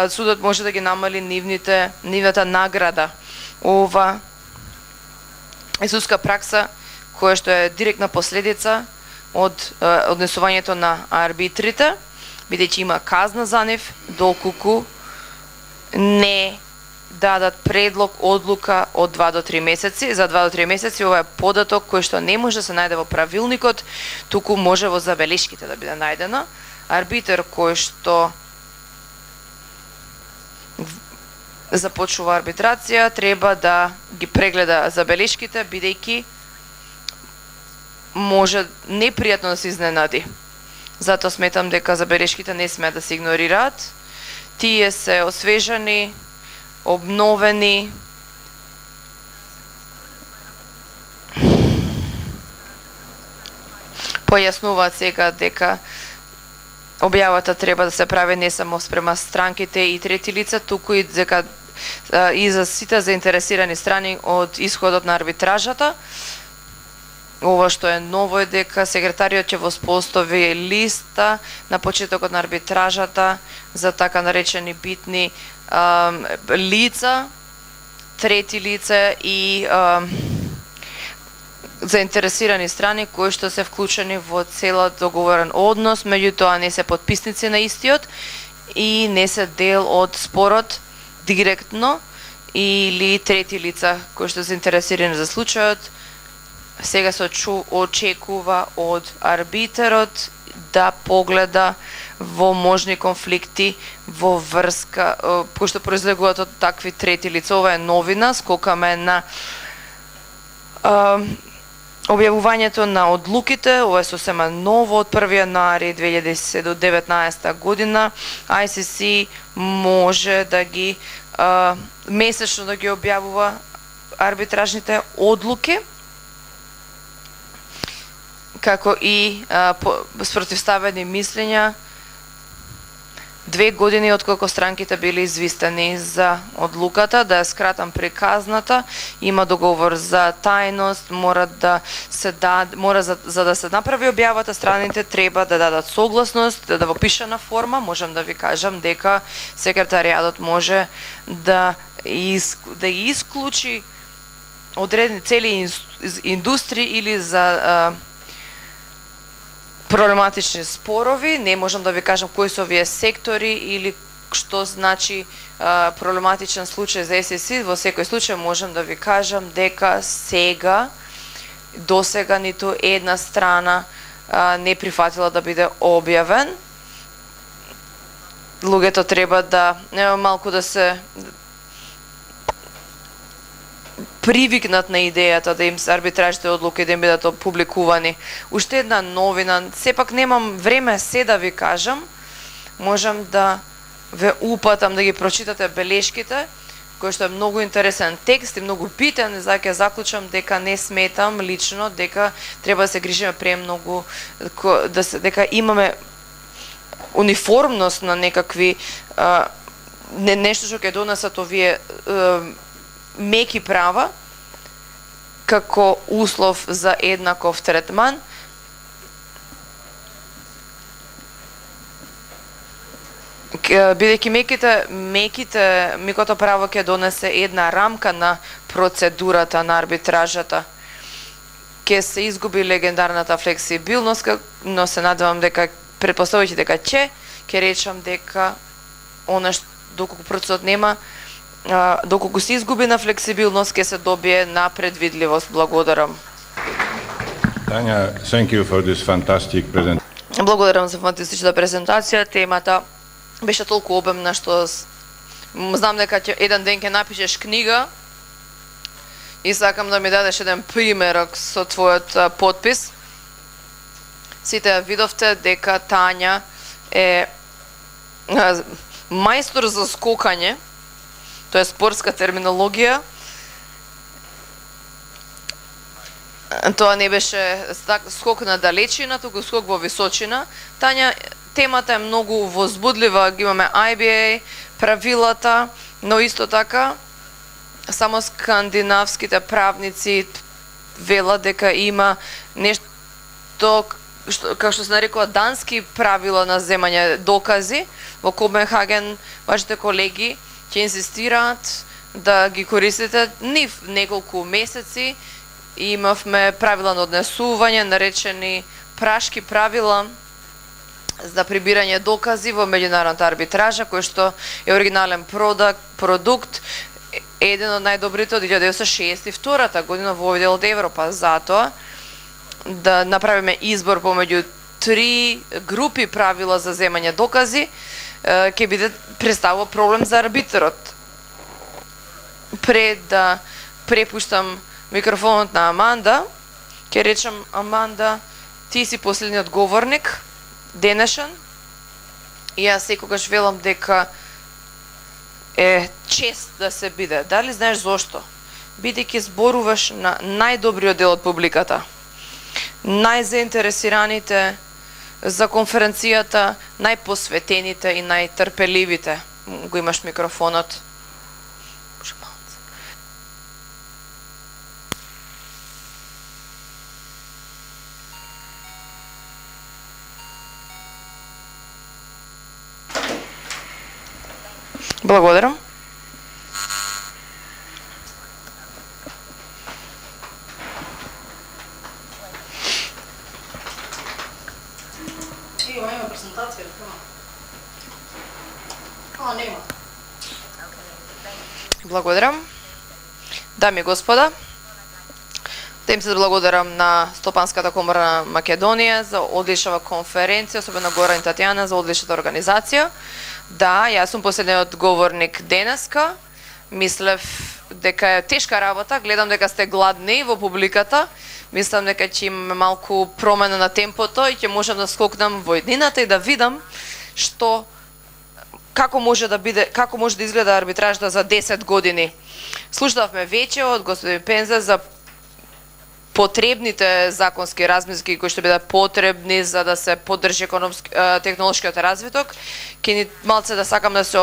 судот може да ги намали нивната награда. Ова е судска пракса која што е директна последица од однесувањето на арбитрите, бидејќи има казна за нив доколку не дадат предлог одлука од 2 до 3 месеци. За 2 до 3 месеци ова е податок кој што не може да се најде во правилникот, туку може во забелешките да биде најдена. Арбитер кој што започнува арбитрација треба да ги прегледа забелешките, бидејќи може непријатно да се изненади. Затоа сметам дека забелешките не сме да се игнорираат. Тие се освежани, обновени, појаснуваат сега дека објавата треба да се прави не само спрема странките и трети лица, туку и дека и за сите заинтересирани страни од исходот на арбитражата. Ова што е ново е дека секретариот ќе воспостави листа на почетокот на арбитражата за така наречени битни лица, трети лица и заинтересирани страни кои што се вклучени во целот договорен однос, меѓутоа не се потписници на истиот и не се дел од спорот директно, или трети лица кои што се заинтересирани за случајот. Сега се очекува од арбитерот да погледа во можни конфликти во врска кои што произлегуваат од такви трети лица. Ова е новина, скокаме на објавувањето на одлуките. Ова е сосема ново од 1 јануари 2019 година. ICC може да ги месечно да ги објавува арбитражните одлуки, како и спротивставени мислења 2 години откако странките били извистени за одлуката. Да ја скратам приказната, има договор за тајност, за да се направи објавата, страните треба да дадат согласност, да во пишана форма. Можам да ви кажам дека секретаријатот може да исклучи одредени цели индустрии или за проблематични спорови. Не можам да ви кажам кои се овие сектори или што значи проблематичен случај за ССИ. Во секој случај можам да ви кажам дека досега ниту една страна не прифатила да биде објавен. Луѓето треба да малку да се привикнат на идејата да им арбитражните одлуки да им бидат публикувани. Уште една новина, сепак немам време се да ви кажам, можам да ве упатам да ги прочитате белешките, кој што е многу интересен текст и многу битен, за ќе заклучам дека не сметам лично дека треба да се грижиме премногу, дека имаме униформност на некакви нешто што ќе донесат овие меки права како услов за еднаков третман. Бидејќи мекото право ќе донесе една рамка на процедурата на арбитражата, ќе се изгуби легендарната флексибилност, но се надевам дека, предпоставувајќи дека ќе речам дека она што доколку процесот нема, доколку се изгуби на флексибилност, ќе се добие на предвидливост. Благодарам. Tanya, thank you for this fantastic presentation. Благодарам за фантастичната презентација. Темата беше толку обемна што знам дека еден ден ќе напишеш книга и сакам да ми дадеш еден примерок со твојот подпис. Сите ја видовте дека Тања е мајстор за скокање, тоа е спортска терминологија. Тоа не беше скок на далечина, туку скок во височина. Тања, темата е многу возбудлива, ги имаме IBA, правилата, но исто така само скандинавските правници велат дека има нешто како што се нарекува дански правила на земање докази. Во Копенхаген вашите колеги ќе инсистираат да ги користите нив неколку месеци. Имавме правила на однесување, наречени прашки правила за прибирање докази во меѓународната арбитража, кој што е оригинален продукт, еден од најдобрите од 1962 година во овој дел од Европа. Затоа да направиме избор помеѓу 3 групи правила за земање докази, ќе биде представува проблем за арбитрот. Пред да препуштам микрофонот на Аманда, ќе речам, Аманда, ти си последниот говорник денешен и јас секогаш велам дека е чест да се биде. Дали знаеш зошто? Бидејќи зборуваш на најдобриот дел од публиката, најзаинтересираните за конференцијата, најпосветените и најтрпеливите. Го имаш микрофонот. Благодарам. Има презентација. Нема. Благодарам. Дами и господа, да им се благодарам на Стопанската комора на Македонија за одличната конференција, особено Горан и Татјана за одличната организација. Да, јас сум последниот говорник денеска. Мислев дека е тешка работа, гледам дека сте гладни во публиката. Мислам дека ќе имаме малку промена на темпото и ќе можам да скокнам во еднината и да видам како може да изгледа арбитражата за 10 години. Слушнавме вече од господин Пенза за потребните законски размисли кои што бидат потребни за да се поддржи технолошкиот развиток. Ќе ни малце да сакам да се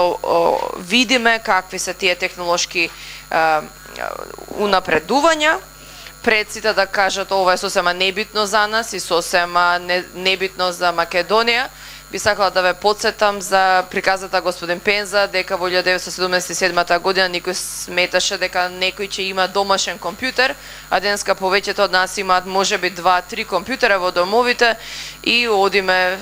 видиме какви се тие технолошки унапредувања. Пред сите да кажат ова е сосема небитно за нас и сосема небитно за Македонија. Би сакала да ве потсетам за приказата господин Пенза дека во 1977 година никој сметаше дека некој ќе има домашен компјутер, а денеска повеќето од нас имаат можеби 2-3 компјутера во домовите и одиме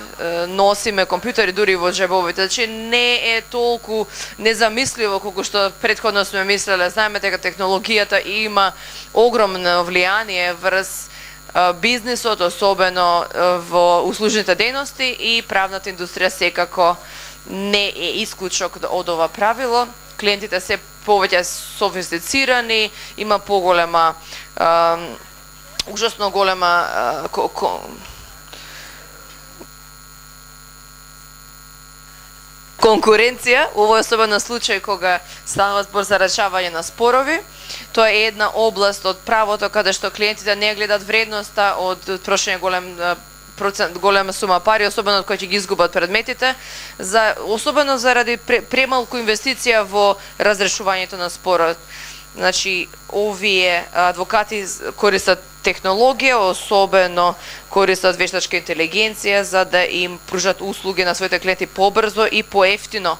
носиме компјутери дури во джебовите. Значи не е толку незамисливо колку што претходно сме мислеле. Знаеме дека технологијата има огромно влијание врз бизнисот, особено во услужните дејности, и правната индустрија секако не е исклучок од ова правило. Клиентите се повеќе софистицирани, има поголема, ужасно голема конкуренција, ово е особено случај кога станува збор за решавање на спорови. Тоа е една област од правото каде што клиентите не гледат вредноста од трошење голема сума пари, особено од кои ќе ги изгубат предметите, особено заради премалку инвестиција во разрешувањето на спорот. Значи, овие адвокати користат технологија, особено користат вештачка интелигенција за да им пружат услуги на своите клиенти побрзо и поевтино.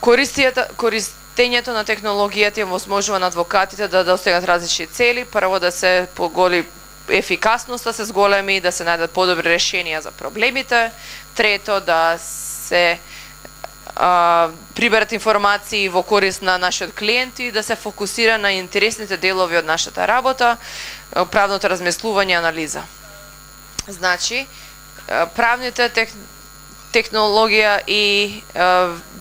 Користењето на технологијата им возможува на адвокатите да достигнат различни цели, прво да се поголи ефикасноста се зголеми, да се најдат подобри решенија за проблемите, трето да се приберат информации во корист на нашиот клиент и да се фокусира на интересните делови од нашата работа, правното размислување и анализа. Значи, правните технологија и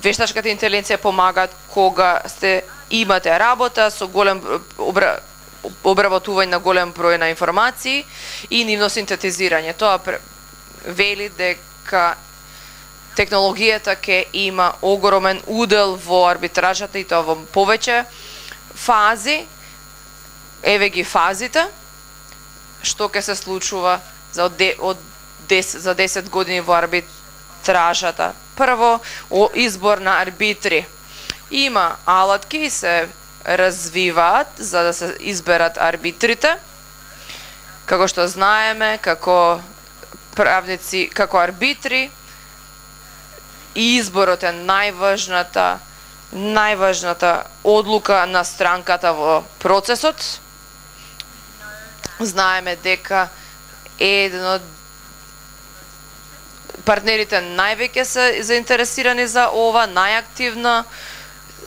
вештачката интелигенција помагаат кога имате работа со голем обработување на голем број на информации и нивно синтетизирање. Тоа вели дека технологијата ќе има огромен удел во арбитражата и тоа во повеќе фази. Еве ги фазите што ќе се случува за 10 години во арбитражата. Прво, избор на арбитри. Има алатки, се развиваат за да се изберат арбитрите. Како што знаеме, како правници, како арбитри, и изборот е најважната одлука на странката во процесот. Знаеме дека еден од партнерите највеќе се заинтересирани за ова, најактивно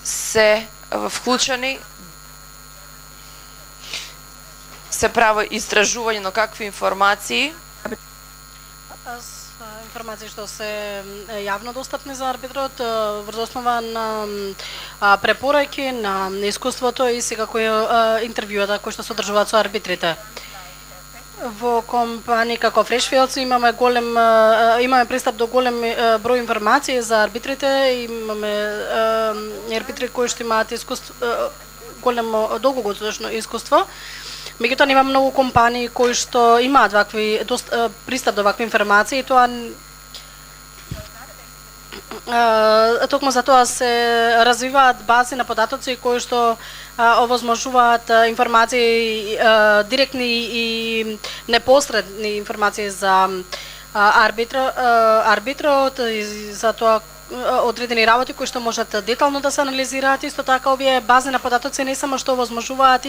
се вклучени, се прави истражување на какви информации. Информации што се јавно достапни за арбитрот, врз основа на препораки, на искуството и секако интервјуата кои што се одржуваат со арбитрите. Во компании како Freshfields имаме пристап до голем број информации за арбитрите, имаме арбитри кои што имаат големо долгогодишно искуство. Меѓутоа има многу компании кои што имаат пристап до вакви информации и тоа токму за тоа се развиваат бази на податоци кои што овозможуваат информации директни и непосредни информации за арбитрот и за тоа одредени работи кои што можат детално да се анализираат. Исто така овие бази на податоци не само што овозможуваат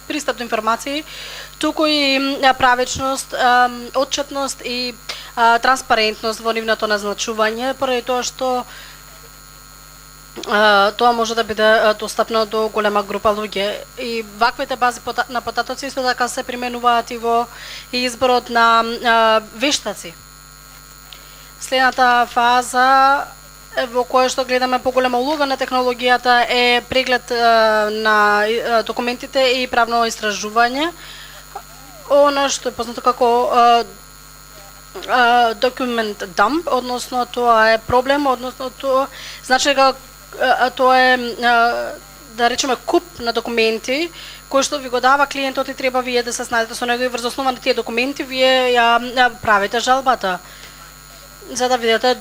пристап до информации, туку и правечност, отчетност и транспарентност во нивното назначување, поради тоа што тоа може да биде достапно до голема група луѓе. И ваквите бази на податоци исто така се применуваат и во изборот на вештаци. Следната фаза во која што гледаме поголема улога на технологијата е преглед на документите и правно истражување. Она што е познато како документ дамп, односно тоа е проблем, односно тоа значи тоа е да речеме куп на документи кои што ви го дава клиентот и треба вие да се снајдете со него и врз основа на тие документи вие ја правите жалбата, за да видите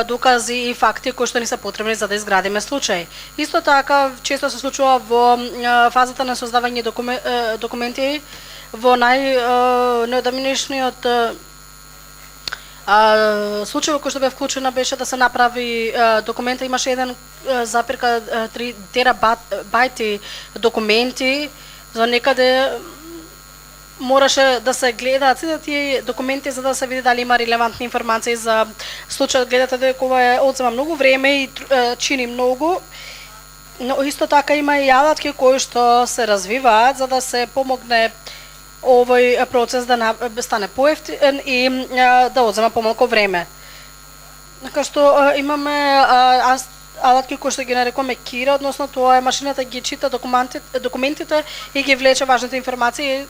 докази и факти кои што ни се потребни за да изградиме случај. Исто така, често се случува во фазата на создавање документи во најдавнешниот случај кој што бе вклучена беше да се направи документа, имаше 1,3 терабајти документи, за некаде мораше да се гледаат сите тие документи за да се види дали има релевантни информации за случајот. Гледате дека ова одзема многу време и чини многу, но исто така има и алатки кои што се развиваат за да се помогне овој процес да стане поевтин и да одзема помалку време. Така што имаме алатки кои што ги нарекуваме Кира, односно тоа е машината ги чита документите и ги влече важните информации.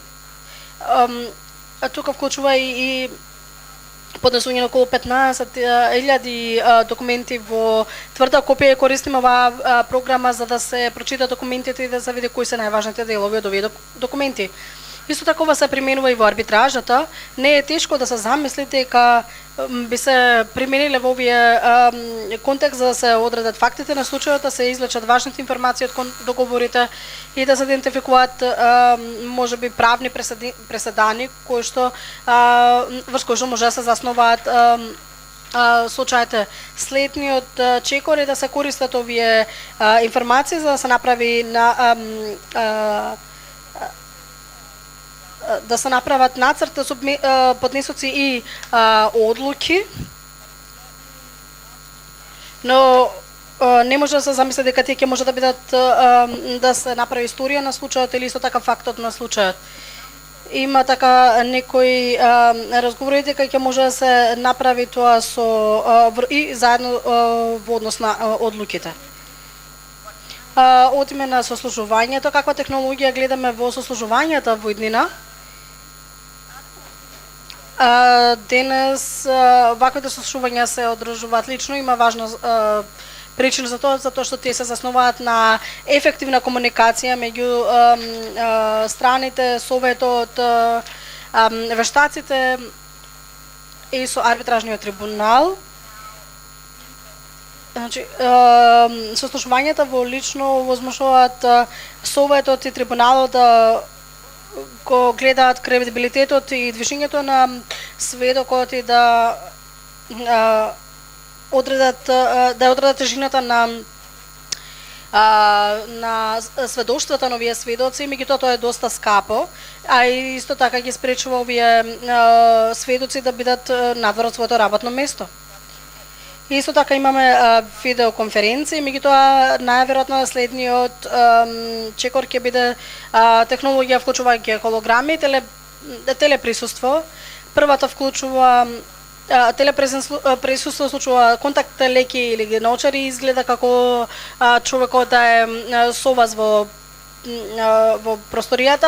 Тука вклучува и поднесување на околу 15.000 документи во тврда копија. Користиме оваа програма за да се прочита документите и да се види кои се најважните делови од овие документи. Исто такова се применува и во арбитражата. Не е тешко да се замисли дека би се примениле во овие контекст за да се одредат фактите на случајот, да се извлечат важните информации од договорите и да се идентификуваат можеби правни преседани кои што врз кои што може да се заснуваат случаите. Следниот чекор е да се користат овие информации за да се направи да се направат нацрт, поднесоци и одлуки, но не може да се замисли дека тие ќе може да бидат да се направи историја на случајот или исто така фактот на случајот. Има така некои разговори дека ќе може да се направи тоа и заедно во однос на одлуките. Од име на сослужувањето, каква технологија гледаме во сослужувањата во иднина? Денес ваквите сослушувања се одржуваат лично, има важна причина за тоа, затоа што тие се заснуваат на ефективна комуникација меѓу страните, советот, вештаците и со арбитражниот трибунал. Значи, сослушувањата во лично возможуваат советот и трибуналот да го гледаат кредибилитетот и движењето на сведокот и да одредат тежината на сведоштвата на овие сведоци, меѓутоа тоа е доста скапо, а и исто така ги спречува овие сведоци да бидат надвор од своето работно место. Исто така имаме видеоконференции, меѓутоа најверојатно следниот чекор ќе биде технологија вклучувајќи холограми, телеприсуство. Првата вклучува телеприсуство, случува контакт леки или наочари, изгледа како човекот да е со вас во просторијата,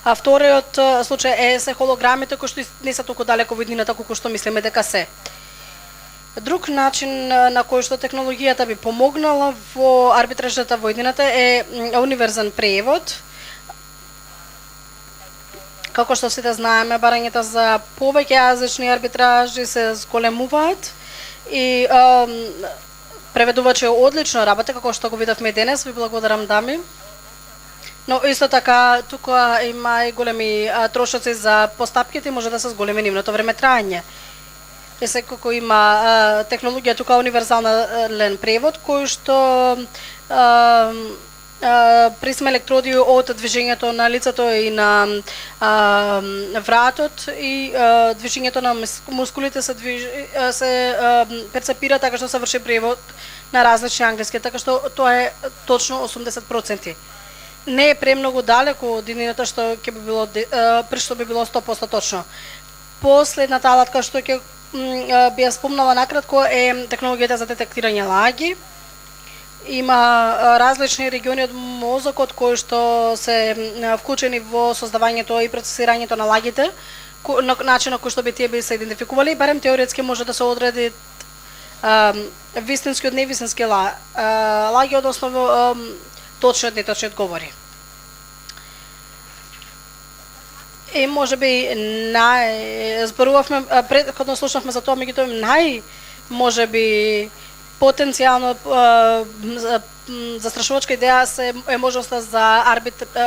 а вториот случај е се холограмите кои што не се толку далеко во иднината колку што мислиме дека се. Друг начин на кој што технологијата би помогнала во арбитражата во иднината е универзален превод. Како што сите знаеме, барањата за повеќе јазични арбитражи се зголемуваат и преведувачи одлично работа, како што го видовме денес, ви благодарам дами. Но исто така тука има и големи трошоци за постапките, може да се зголеми нивното време траење. Е секако има технологија тука универзален превод кој што присма електроди од движењето на лицето и на вратот и движењето на мускулите се перцепира така што се врши превод на различни англиски, така што тоа е точно 80%. Не е премногу далеко од иднината што ќе би било при што би било 100% точно. Последната алатка што ќе би ја спомнала накратко е технологијата за детектирање лаги. Има различни региони од мозокот кои што се вклучени во создавањето и процесирањето на лагите, на начин на кој што би тие би се идентификували, барем теоретски може да се одреди вистински од невистински лаги, односно точни од неточни одговори. И може би зборувавме, предходно слушнавме за тоа, меѓутоа може би потенцијално застрашувачка идеја е можноста за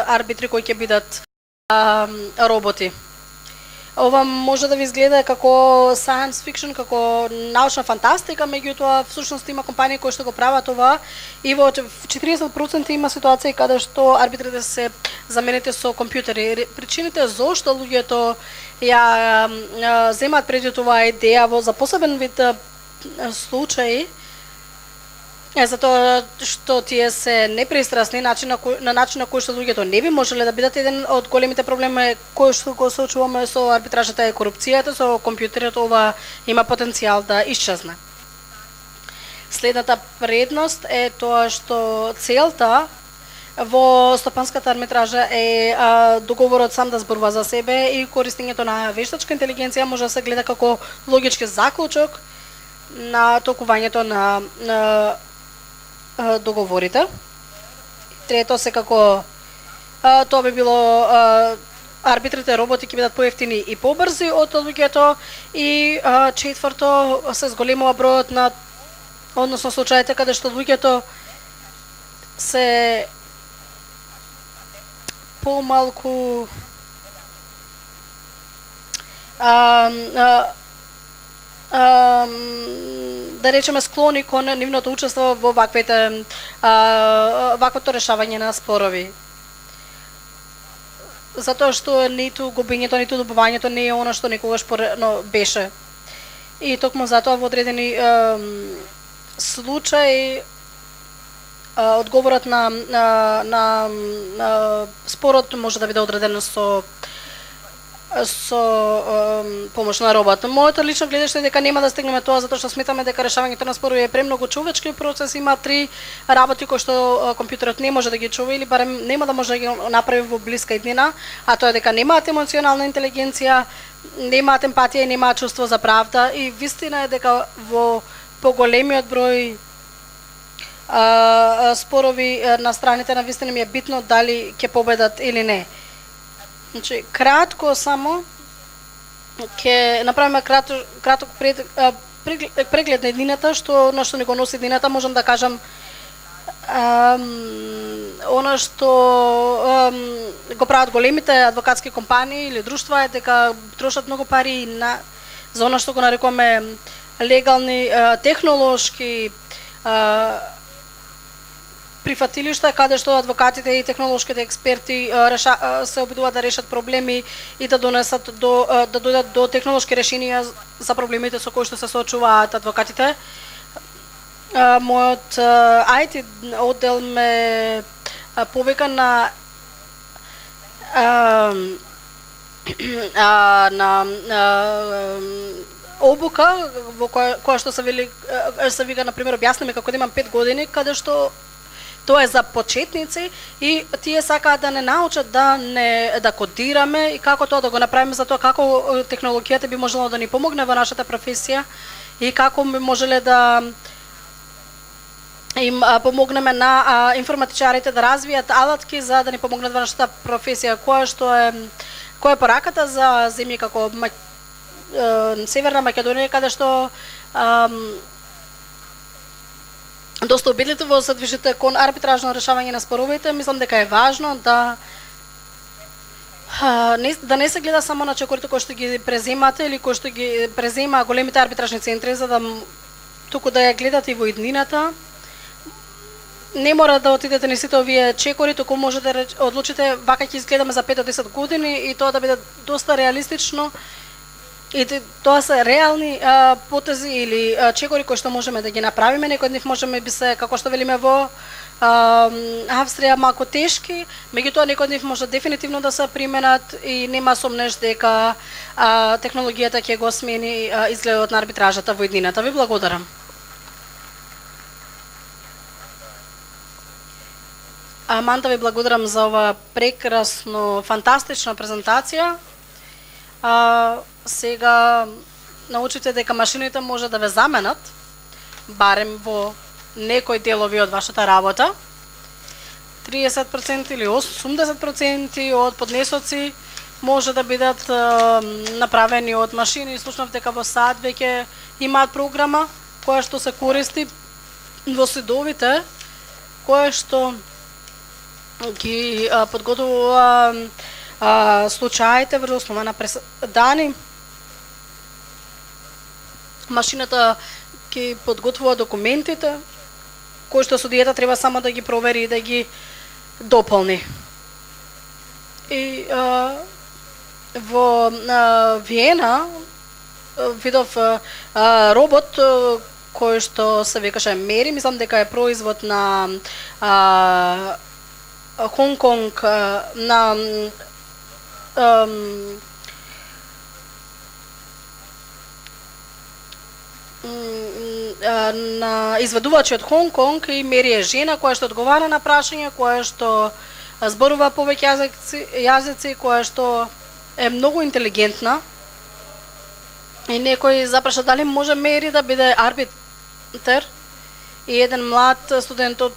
арбитри кои ќе бидат роботи. Ова може да ви изгледа како science fiction, како научна фантастика, меѓутоа всушност има компании кои што го прават ова и во 40% има ситуации каде што арбитрите се заменети со компјутери. Причините зошто луѓето ја земаат преди тоа идеја за посебен вид случаи затоа што тие се непристрасни на начин на кој што луѓето не би можеле да бидат. Еден од големите проблеми кој што го соочуваме со арбитражата е корупцијата, со компјутерот ова има потенцијал да исчезне. Следната предност е тоа што целта во стопанската арбитража е договорот сам да зборува за себе и користењето на вештачка интелигенција може да се гледа како логички заклучок на толкувањето на договорите. Трето, секако тоа би било арбитрите роботи ќе бидат поевтини и побрзи од луѓето и четврто, се зголемува бројот на односно случаите каде што луѓето се помалку да речеме склони кон нивното учество во ваквото решавање на спорови. Затоа што ниту губењето, ниту добивањето не е она што некогаш порано беше. И токму затоа во одредени случаи одговорот на спорот може да биде одреден со помош на робот. Моето лично гледиште е дека нема да стигнеме тоа затоа што сметаме дека решавањето на спорови е премногу човечки процес, има 3 работи кои што компјутерот не може да ги чува или барем нема да може да ги направи во блиска иднина, а тоа е дека немаат емоционална интелигенција, немаат емпатија и немаат чувство за правда и вистина е дека во поголемиот број спорови на страните на вистина ми е битно дали ќе победат или не. Значи, кратко само ќе направиме краток преглед на еднината, на што ни го носи еднината, можам да кажам она што го прават големите адвокатски компании или друштва е дека трошат многу пари за она што го нарекуваме легални технолошки прифатилишта каде што адвокатите и технолошките експерти се обидуваат да решат проблеми и да донесат да дојдат до технолошки решенија за проблемите со кои што се соочуваат адвокатите. Мојот IT оддел ме повика на обука во која што се вика на пример објасниме како да имам 5 години каде што тоа е за почетници и тие сакаат да не научат да кодираме и како тоа да го направиме, за тоа како технологијата би можела да ни помогне во нашата професија и како би можеле да им помогнеме на информатичарите да развијат алатки за да ни помогнат во нашата професија, која е пораката за земји како Северна Македонија, каде што доста убедливо се движите кон арбитражно решавање на споровите. Мислам дека е важно да не се гледа само на чекорите кои што ги преземате или кои што ги презема големите арбитражни центри, за да туку да ја гледате и во иднината. Не мора да отидете на сите овие чекори, туку може да одлучите вака ќе изгледаме за 5 до 10 години и тоа да биде доста реалистично. И тоа се реални потези или чекори кои што можеме да ги направиме. Некои од нив можеме би се, како што велиме во Австрија, малку тешки, меѓутоа некои од нив може дефинитивно да се применат и нема сомнеш дека технологијата ќе го смени изгледот на арбитражата во иднината. Ви благодарам. Аманда, ви благодарам за ова прекрасно, фантастична презентација. Сега научите дека машините може да ве заменат, барем во некои делови од вашата работа. 30% или 80% од поднесоци може да бидат направени од машини. Слушнав дека во САД веќе имаат програма која што се користи во судовите, која што ги подготвува случаите врз основа на пресудани. Машината ќе подготвува документите, кои што судијата треба само да ги провери и да ги дополни. И во Виена видов робот кој што се викаше Мери, мислам дека е производ на Хонг Конг, на на изведувачот Хонг Конг, и Мери е жена која што одговара на прашање, која што зборува повеќе јазици, која што е многу интелигентна. И некој запраша дали може Мери да биде арбитер, и еден млад студент од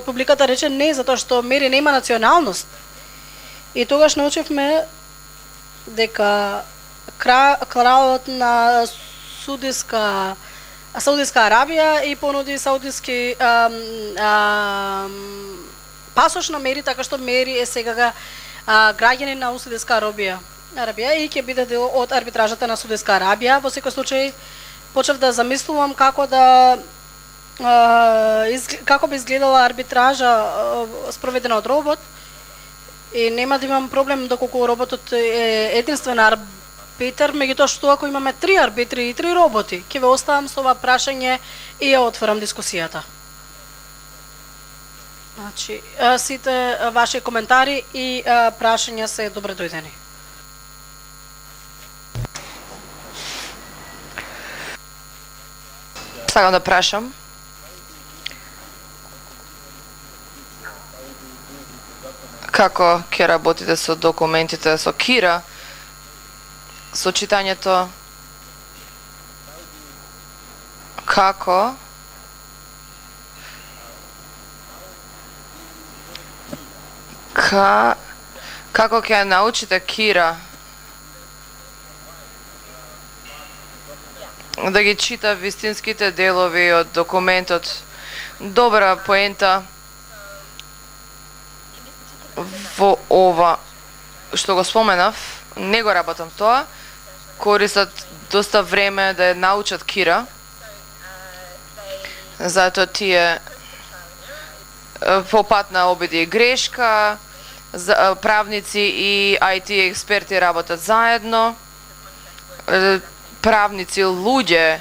публиката рече не, затоа што Мери нема националност. И тогаш научивме дека кралот на Саудиска Арабија и понуди саудиски пасош на Мери, така што Мери е сега граѓанин на Саудиска Арабија и ќе биде дел од арбитражата на Саудиска Арабија. Во секој случај почев да замислувам како би изгледала арбитража спроведена од робот, и нема да имам проблем доколку роботот е единствен арбитер, меѓутоа што ако имаме 3 арбитри и 3 роботи, ќе ве оставам со ова прашање и ја отворам дискусијата. Значи, сите ваши коментари и прашања се добре дојдени. Сакам да прашам. Како ќе работите со документите со Кира, со читањето, како ќе научите Кира да ги чита вистинските делови од документот? Добра поента во ова што го споменав, не го работам тоа, користат доста време да ја научат Кира, затоа тие по пат на обиди и грешка, правници и IT експерти работат заедно, правници луѓе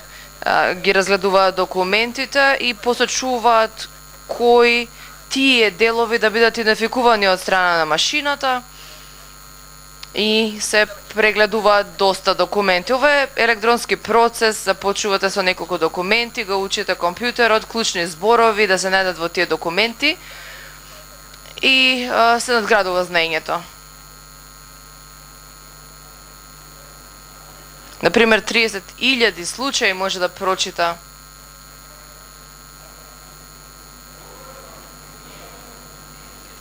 ги разгледуваат документите и посочуваат кои тие делови да бидат идентификувани од страна на машината, и се прегледуваат доста документи. Ова е електронски процес, започувате со неколку документи, го учите компјутерот, клучни зборови да се најдат во тие документи и се надградува знаењето. Например, 30.000 случаи може да прочита.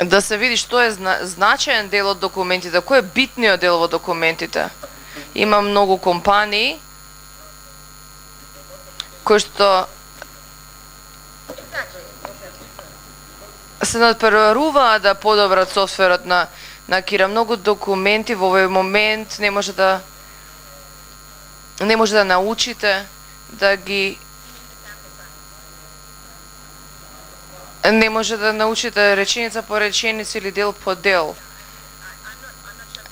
Да се види што е значаен дел од документите, кој е битниот дел во документите. Има многу компании кои што се надпреваруваат да подобрат софтверот на Кира. Многу документи во овој момент не може да научите да ги не може да научите реченица по реченица или дел по дел.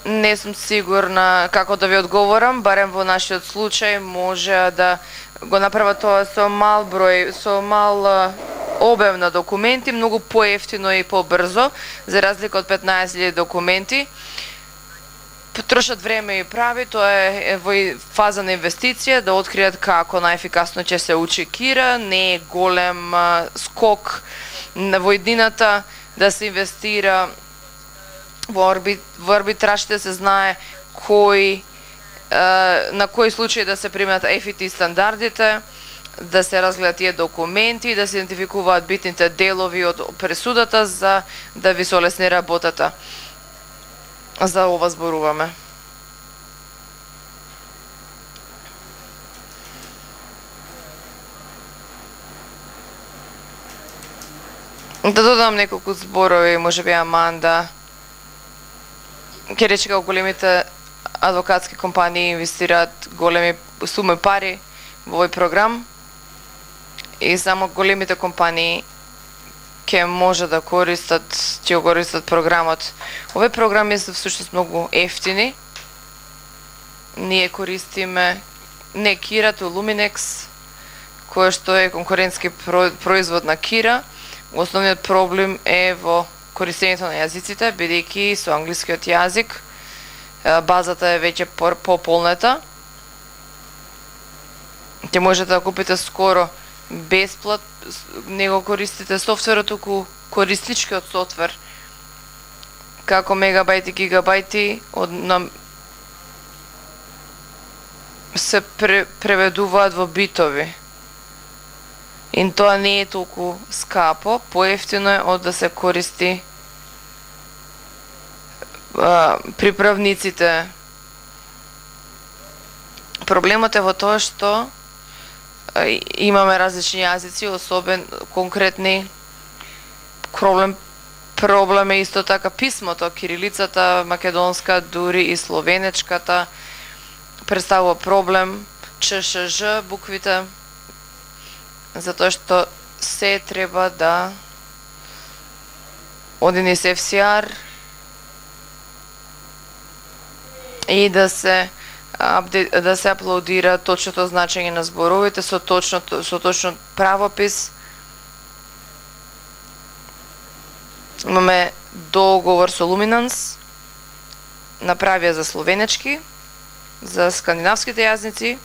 Не сум сигурна како да ви одговорам, барем во нашиот случај може да го направат тоа со мал број, со мал обем на документи, многу поевтино и побрзо, за разлика од 15.000 документи. Трошат време и прави, тоа е во фаза на инвестиција, да откријат како најефикасно ќе се учи Кира, не е голем скок во едината да се инвестира во арбитражите, се знае на кои случаи да се примат FET стандардите, да се разгледат тие документи, да се идентификуваат битните делови од пресудата за да ви се олесни работата. За ова зборуваме. Да додам неколку зборови, може би Аманда ќе рече како големите адвокатски компании инвестираат големи суми пари во овој програм и само големите компании ќе може да користат програмот. Овие програми се всушност многу ефтини. Ние користиме не Кира, то Luminex, кој што е конкурентски производ на Кира. Основниот проблем е во користењето на јазиците, бидејќи со англискиот јазик базата е веќе пополнета. Ќе можете да купите скоро бесплат, не го користите софтверот, туку користичкиот софтвер, како мегабајти, гигабајти, се преведуваат во битови. И тоа не е толку скапо, поевтино е од да се користи приправниците. Проблемот е во тоа што имаме различни јазици, особен конкретни проблем е исто така писмото, кирилицата, македонска, дури и словенечката представува проблем, ЧШЖ буквите, затоа што се треба да оди низ FCR и да се аплодира точното значење на зборовите со точно правопис. Имаме договор со Luminance, направија за словенечки, за скандинавските јазници.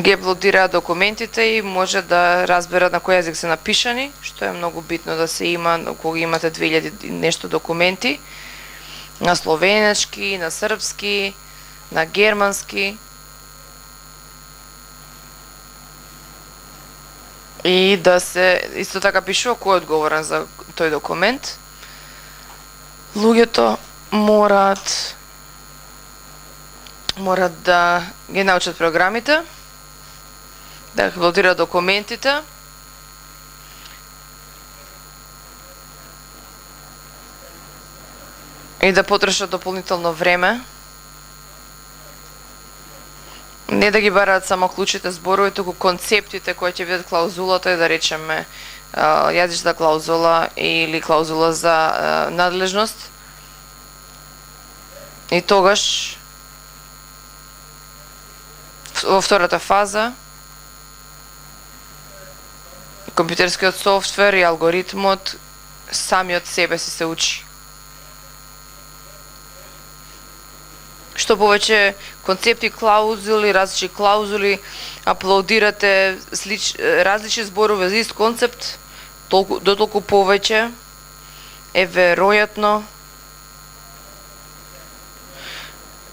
Ги аплодираат документите и може да разберат на кој јазик се напишани, што е многу битно да се има кога имате 2000 нешто документи, на словенечки, на српски, на германски. И да се исто така пишува кој е одговорен за тој документ. Луѓето морат да ги научат програмите, да аплодираат документите, и да потрошат дополнително време. Не да ги бараат само клучите зборови, туку концептите кои ќе бидат клаузулата и да речеме јазична клаузула или клаузула за надлежност. И тогаш во втората фаза компјутерскиот софтвер и алгоритмот самиот себе се учи. Што повеќе концепти, клаузули, различни клаузули, аплодирате различни зборови за ист концепт, дотолку повеќе е веројатно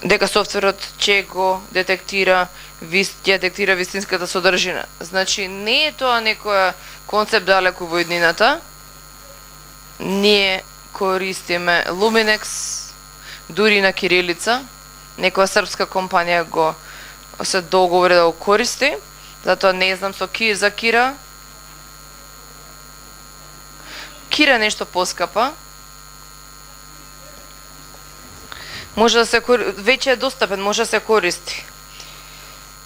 дека софтверот ќе го детектира вистинската содржина. Значи, не е тоа некоја концепт далеку во иднината. Ние користиме Luminex, дури на кирилица. Некоја српска компанија го се договори да го користи, затоа не знам за Кира. Кира е нешто поскапа. Може да се веќе е достапен, може да се користи.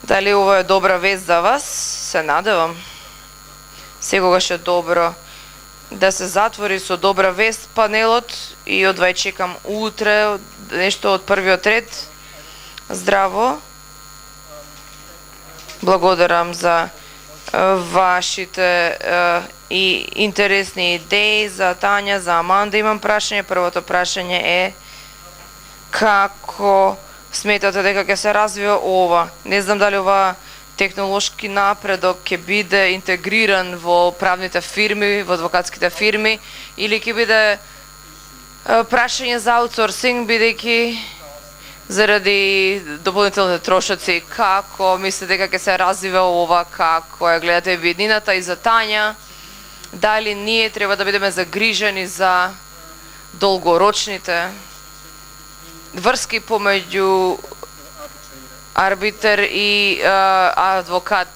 Дали ова е добра вест за вас? Се надевам. Секогаш е добро да се затвори со добра вест панелот и одвај чекам утре нешто од првиот ред. Здраво. Благодарам за вашите и интересни идеи, за Тања, за Аманда. Имам прашање. Првото прашање е како сметате дека ќе се развива ова? Не знам дали ова технолошки напредок ќе биде интегриран во правните фирми, во адвокатските фирми, или ќе биде прашање за аутсорсинг, бидејќи заради дополнителните трошоци. Како мислите дека ќе се развива ова, како ја гледате виднината? И за Тања, дали ние треба да бидеме загрижени за долгорочните врски помеѓу арбитер и адвокат?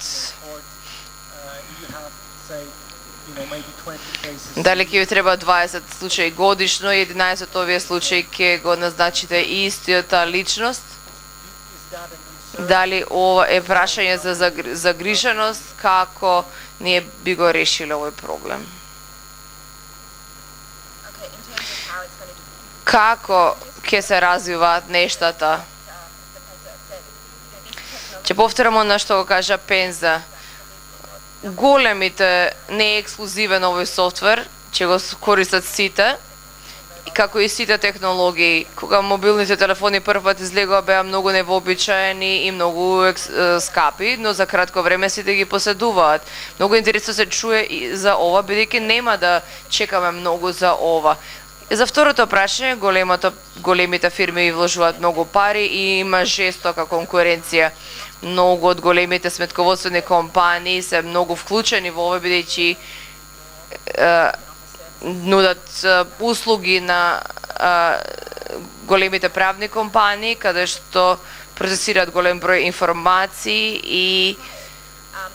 Дали ќе ви треба 20 случаи годишно и 11 овие случаи ќе го назначите истиот личност? Дали ова е прашање за загриженост, како ние би го решиле овој проблем? Како ќе се развиваат нештата. Ќе повторам она што го кажа Пенза. Големите не е ексклузивен овој софтвер, ќе го користат сите, како и сите технологии. Кога мобилните телефони прв пат излегоа беа многу невообичаени и многу скапи, но за кратко време сите ги поседуваат. Многу интересно се чуе и за ова, бидејќи нема да чекаме многу за ова. И за второто прашање, големите фирми вложуваат многу пари и има жестока конкуренција. Многу од големите сметководствени компании се многу вклучени во ова, бидејќи нудат услуги на големите правни компании, каде што процесираат голем број информации и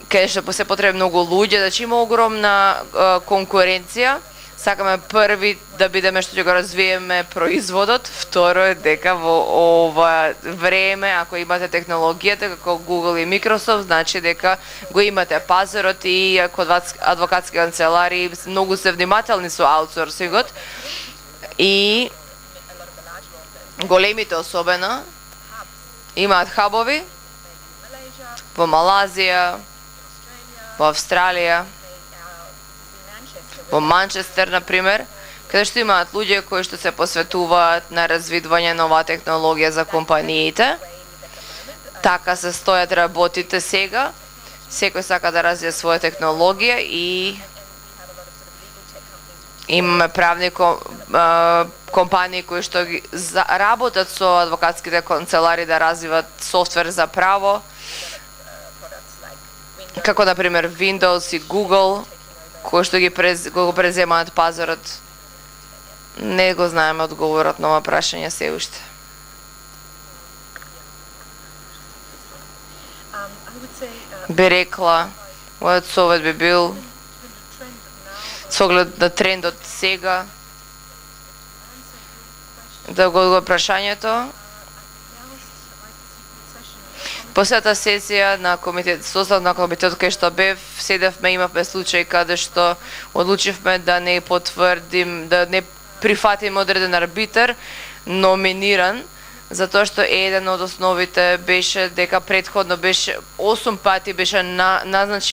каде што се потребни многу луѓе, значи има огромна конкуренција. Сакаме први да бидеме што ќе го развиеме производот, второ е дека во ова време, ако имате технологијата како Google и Microsoft, значи дека го имате пазарот и адвокатски канцеларии многу се внимателни со аутсорсингот и големите особено имаат хабови во Малазија, во Австралија, во Манчестер, например, каде што имаат луѓе кои што се посветуваат на развидување на оваа технологија за компаниите. Така се стојат работите сега. Секој сака да развие своја технологија и имаме правни компании кои што работат со адвокатските канцелари да развиват софтвер за право, како например Windows и Google, кои што го преземаат пазарот. Не го знаеме одговорот на ова прашање се уште. Би рекла, мојот совет би бил, со оглед на трендот сега, да го одговори прашањето. Последната сесија на состав на комитетот кај што бев, седевме, имавме случај каде што одлучивме да не потврдим, да не прифатиме одреден арбитар номиниран, затоа што еден од основите беше дека претходно беше 8 пати беше назначен